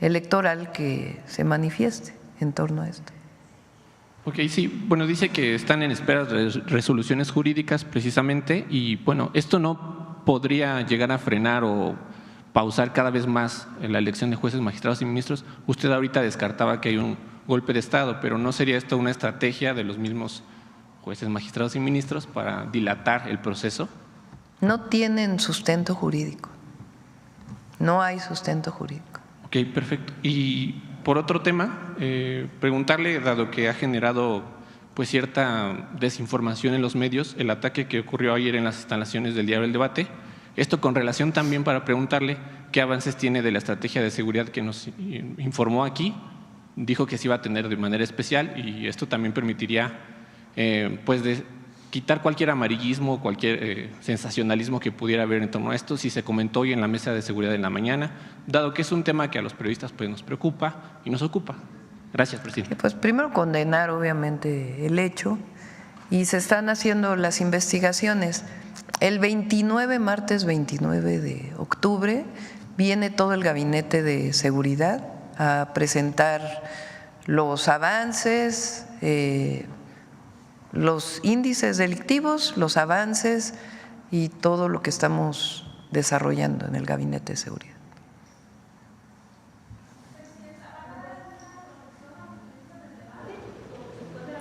Electoral que se manifieste en torno a esto. Ok, sí, bueno, dice que están en espera de resoluciones jurídicas precisamente y bueno, esto no podría llegar a frenar o pausar cada vez más la elección de jueces, magistrados y ministros. Usted ahorita descartaba que hay un golpe de Estado, pero ¿no sería esto una estrategia de los mismos jueces, magistrados y ministros para dilatar el proceso? No tienen sustento jurídico, no hay sustento jurídico. Ok, perfecto. Y por otro tema, preguntarle, dado que ha generado pues cierta desinformación en los medios, el ataque que ocurrió ayer en las instalaciones del diario El Debate, esto con relación también para preguntarle qué avances tiene de la estrategia de seguridad que nos informó aquí, dijo que se iba a tener de manera especial y esto también permitiría pues quitar cualquier amarillismo, cualquier sensacionalismo que pudiera haber en torno a esto, si se comentó hoy en la mesa de seguridad en la mañana, dado que es un tema que a los periodistas pues, nos preocupa y nos ocupa. Gracias, presidente. Pues primero condenar obviamente el hecho y se están haciendo las investigaciones. El 29, martes 29 de octubre, viene todo el gabinete de seguridad a presentar los avances, los índices delictivos, los avances y todo lo que estamos desarrollando en el gabinete de seguridad.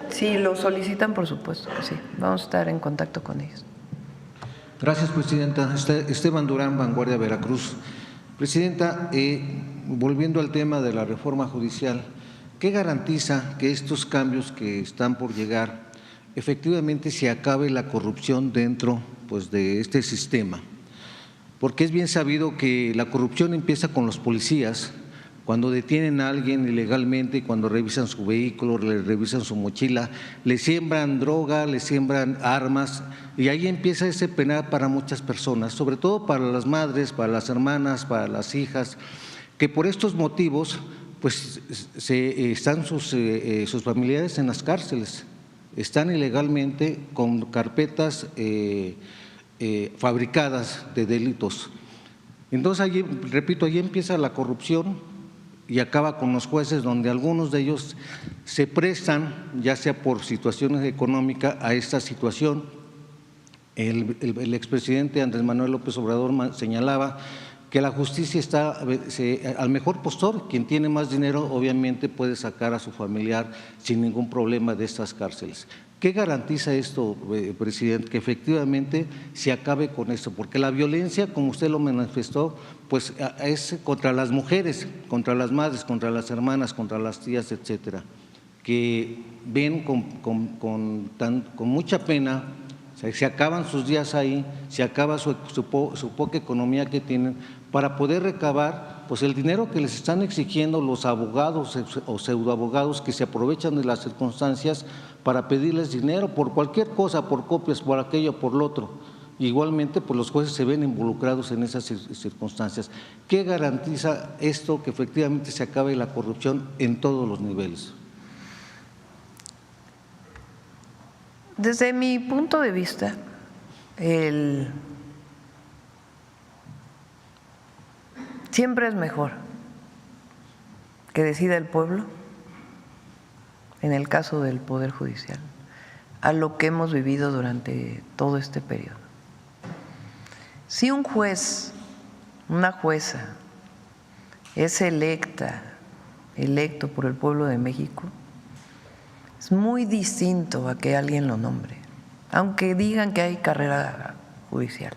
Si lo solicitan, por supuesto que sí. Vamos a estar en contacto con ellos. Gracias, presidenta. Esteban Durán, Vanguardia, Veracruz. Presidenta, volviendo al tema de la reforma judicial, ¿qué garantiza que estos cambios que están por llegar efectivamente se acabe la corrupción dentro pues, de este sistema? Porque es bien sabido que la corrupción empieza con los policías, cuando detienen a alguien ilegalmente, cuando revisan su vehículo, le revisan su mochila, le siembran droga, le siembran armas y ahí empieza ese penal para muchas personas, sobre todo para las madres, para las hermanas, para las hijas, que por estos motivos pues están sus familiares en las cárceles, están ilegalmente con carpetas fabricadas de delitos. Entonces, allí, repito, allí empieza la corrupción y acaba con los jueces, donde algunos de ellos se prestan, ya sea por situaciones económicas, a esta situación. El expresidente Andrés Manuel López Obrador señalaba que la justicia está al mejor postor, quien tiene más dinero obviamente puede sacar a su familiar sin ningún problema de estas cárceles. ¿Qué garantiza esto, presidente, que efectivamente se acabe con esto? Porque la violencia, como usted lo manifestó, pues es contra las mujeres, contra las madres, contra las hermanas, contra las tías, etcétera, que ven con mucha pena, o sea, se acaban sus días ahí, se acaba su poca economía que tienen para poder recabar pues el dinero que les están exigiendo los abogados o pseudoabogados que se aprovechan de las circunstancias para pedirles dinero por cualquier cosa, por copias, por aquello, por lo otro. Igualmente, pues los jueces se ven involucrados en esas circunstancias. ¿Qué garantiza esto que efectivamente se acabe la corrupción en todos los niveles? Desde mi punto de vista, siempre es mejor que decida el pueblo, en el caso del Poder Judicial, a lo que hemos vivido durante todo este periodo. Si un juez, una jueza, es electo por el pueblo de México, es muy distinto a que alguien lo nombre, aunque digan que hay carrera judicial.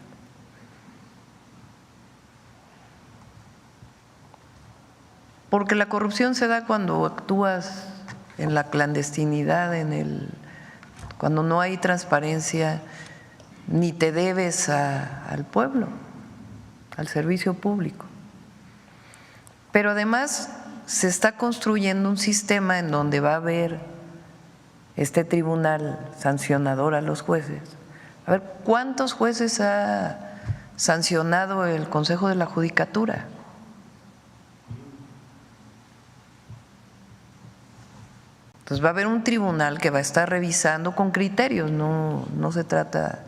Porque la corrupción se da cuando actúas en la clandestinidad, cuando no hay transparencia, ni te debes al pueblo, al servicio público. Pero además se está construyendo un sistema en donde va a haber este tribunal sancionador a los jueces. A ver, ¿cuántos jueces ha sancionado el Consejo de la Judicatura? Entonces va a haber un tribunal que va a estar revisando con criterios, no se trata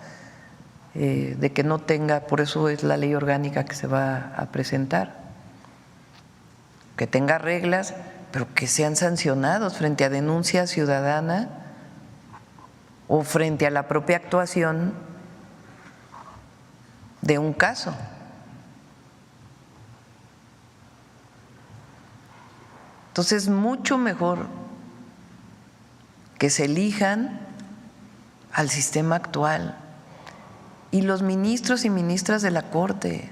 de que no tenga, por eso es la ley orgánica que se va a presentar, que tenga reglas, pero que sean sancionados frente a denuncia ciudadana o frente a la propia actuación de un caso. Entonces, mucho mejor que se elijan al sistema actual y los ministros y ministras de la Corte.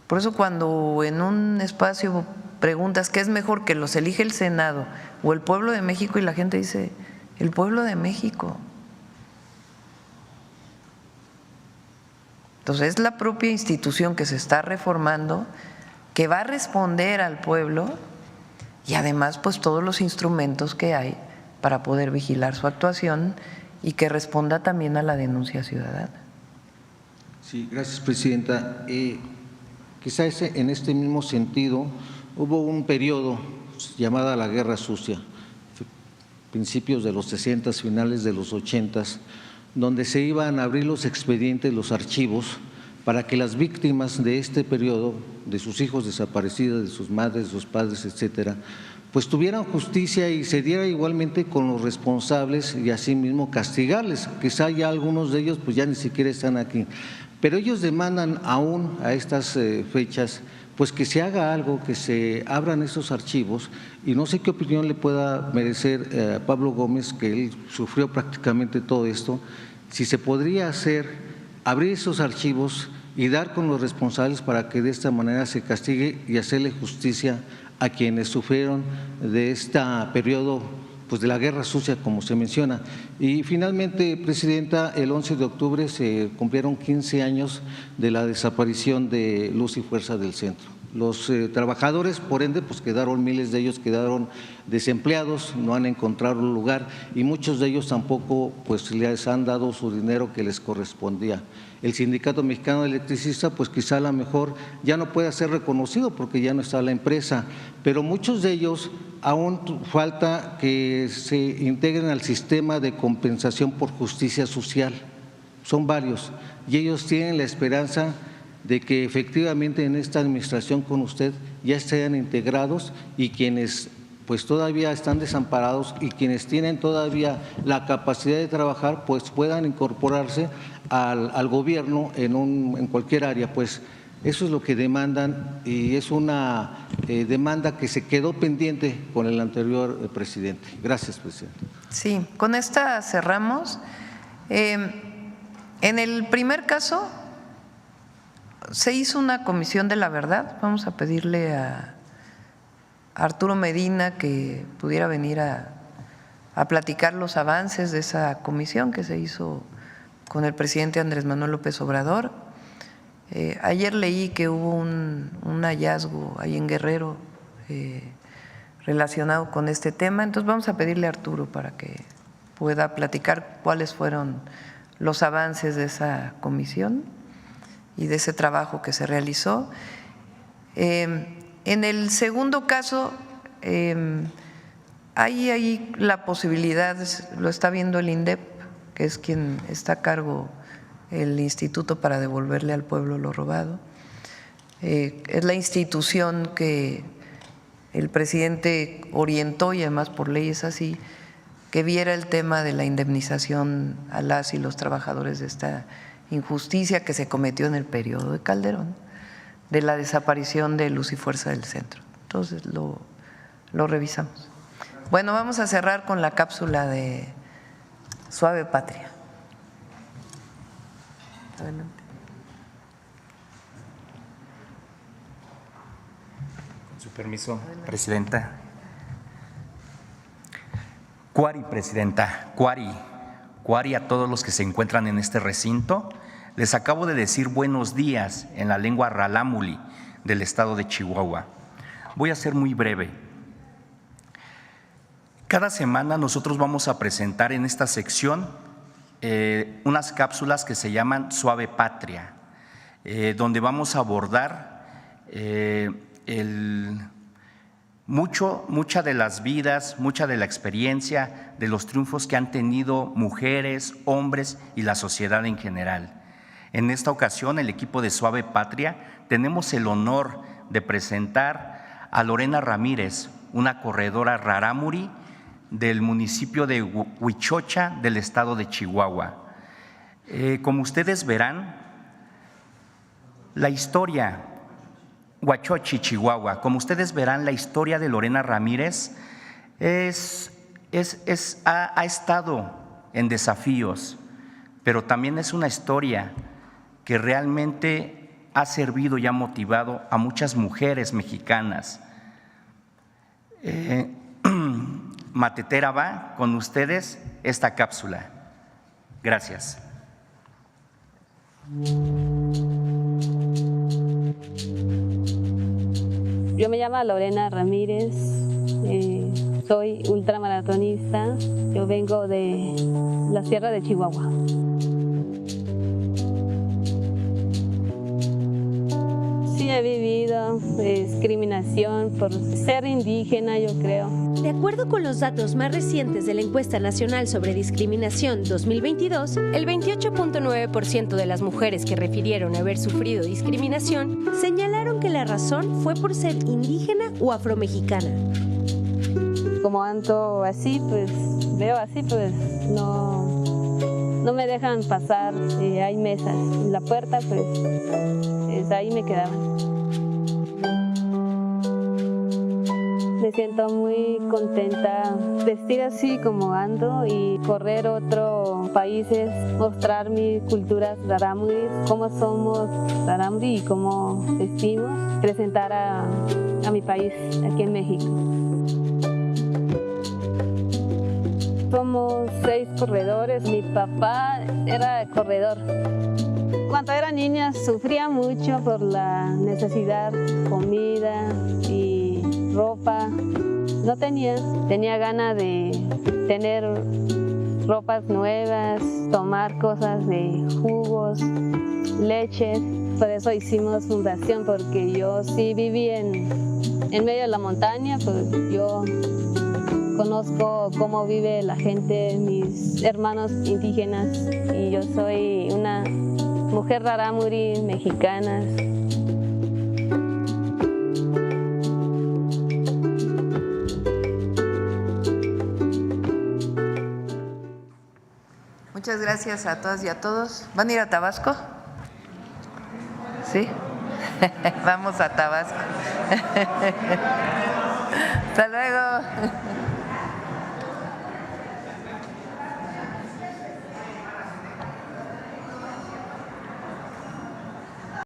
Por eso cuando en un espacio preguntas qué es mejor, que los elige el Senado o el pueblo de México, y la gente dice el pueblo de México. Entonces es la propia institución que se está reformando, que va a responder al pueblo, y además pues todos los instrumentos que hay para poder vigilar su actuación y que responda también a la denuncia ciudadana. Sí, gracias, presidenta. Quizás en este mismo sentido hubo un periodo llamada la Guerra Sucia, principios de los 60, finales de los 80, donde se iban a abrir los expedientes, los archivos, para que las víctimas de este periodo, de sus hijos desaparecidos, de sus madres, de sus padres, etcétera, pues tuvieran justicia y se diera igualmente con los responsables y asimismo castigarles. Quizá ya algunos de ellos pues ya ni siquiera están aquí, pero ellos demandan aún a estas fechas pues que se haga algo, que se abran esos archivos, y no sé qué opinión le pueda merecer a Pablo Gómez, que él sufrió prácticamente todo esto, si se podría abrir esos archivos y dar con los responsables para que de esta manera se castigue y hacerle justicia a quienes sufrieron de este periodo pues de la Guerra Sucia, como se menciona. Y finalmente, presidenta, el 11 de octubre se cumplieron 15 años de la desaparición de Luz y Fuerza del Centro. Los trabajadores, por ende, pues quedaron, miles de ellos quedaron desempleados, no han encontrado un lugar, y muchos de ellos tampoco pues les han dado su dinero que les correspondía. El Sindicato Mexicano de Electricistas pues quizá a lo mejor ya no pueda ser reconocido porque ya no está la empresa, pero muchos de ellos aún falta que se integren al sistema de compensación por justicia social. Son varios, y ellos tienen la esperanza de que efectivamente en esta administración con usted ya estén integrados, y quienes pues todavía están desamparados y quienes tienen todavía la capacidad de trabajar pues puedan incorporarse al gobierno en cualquier área. Pues eso es lo que demandan, y es una demanda que se quedó pendiente con el anterior presidente. Gracias, presidente. Sí, con esta cerramos. En el primer caso se hizo una comisión de la verdad. Vamos a pedirle a Arturo Medina que pudiera venir a platicar los avances de esa comisión que se hizo con el presidente Andrés Manuel López Obrador. Ayer leí que hubo un hallazgo ahí en Guerrero relacionado con este tema, entonces vamos a pedirle a Arturo para que pueda platicar cuáles fueron los avances de esa comisión y de ese trabajo que se realizó. En el segundo caso, hay ahí la posibilidad, lo está viendo el INDEP, que es quien está a cargo el Instituto para devolverle al pueblo lo robado. Es la institución que el presidente orientó, y además por ley es así, que viera el tema de la indemnización a las y los trabajadores de esta injusticia que se cometió en el periodo de Calderón, de la desaparición de Luz y Fuerza del Centro. Entonces lo revisamos. Bueno, vamos a cerrar con la cápsula de Suave Patria. Adelante. Con su permiso, Presidenta. Cuari, Presidenta, Cuari a todos los que se encuentran en este recinto. Les acabo de decir buenos días en la lengua rarámuri del estado de Chihuahua. Voy a ser muy breve. Cada semana nosotros vamos a presentar en esta sección unas cápsulas que se llaman Suave Patria, donde vamos a abordar mucha de las vidas, mucha de la experiencia, de los triunfos que han tenido mujeres, hombres y la sociedad en general. En esta ocasión, el equipo de Suave Patria tenemos el honor de presentar a Lorena Ramírez, una corredora rarámuri del municipio de Huichocha del estado de Chihuahua. Como ustedes verán, la historia Huachochi, Chihuahua, como ustedes verán, la historia de Lorena Ramírez ha estado en desafíos, pero también es una historia que realmente ha servido y ha motivado a muchas mujeres mexicanas. Matetera va con ustedes esta cápsula. Gracias. Yo me llamo Lorena Ramírez, soy ultramaratonista, yo vengo de la Sierra de Chihuahua. Sí he vivido discriminación por ser indígena, yo creo. De acuerdo con los datos más recientes de la Encuesta Nacional sobre Discriminación 2022, el 28.9% de las mujeres que refirieron haber sufrido discriminación señalaron que la razón fue por ser indígena o afromexicana. Como ando así, pues veo así, pues no me dejan pasar, hay mesas en la puerta, pues ahí me quedaban. Me siento muy contenta vestir así como ando y correr otros países, mostrar mi cultura rarámuri, cómo somos rarámuri y cómo vestimos, presentar a mi país aquí en México. Somos 6 corredores, mi papá era corredor. Cuando era niña sufría mucho por la necesidad, comida y ropa. No tenía ganas de tener ropas nuevas, tomar cosas de jugos, leches. Por eso hicimos fundación, porque yo sí viví en medio de la montaña, pues yo conozco cómo vive la gente, mis hermanos indígenas, y yo soy una mujer rarámuri mexicana. Muchas gracias a todas y a todos. ¿Van a ir a Tabasco? ¿Sí? Vamos a Tabasco. Hasta luego.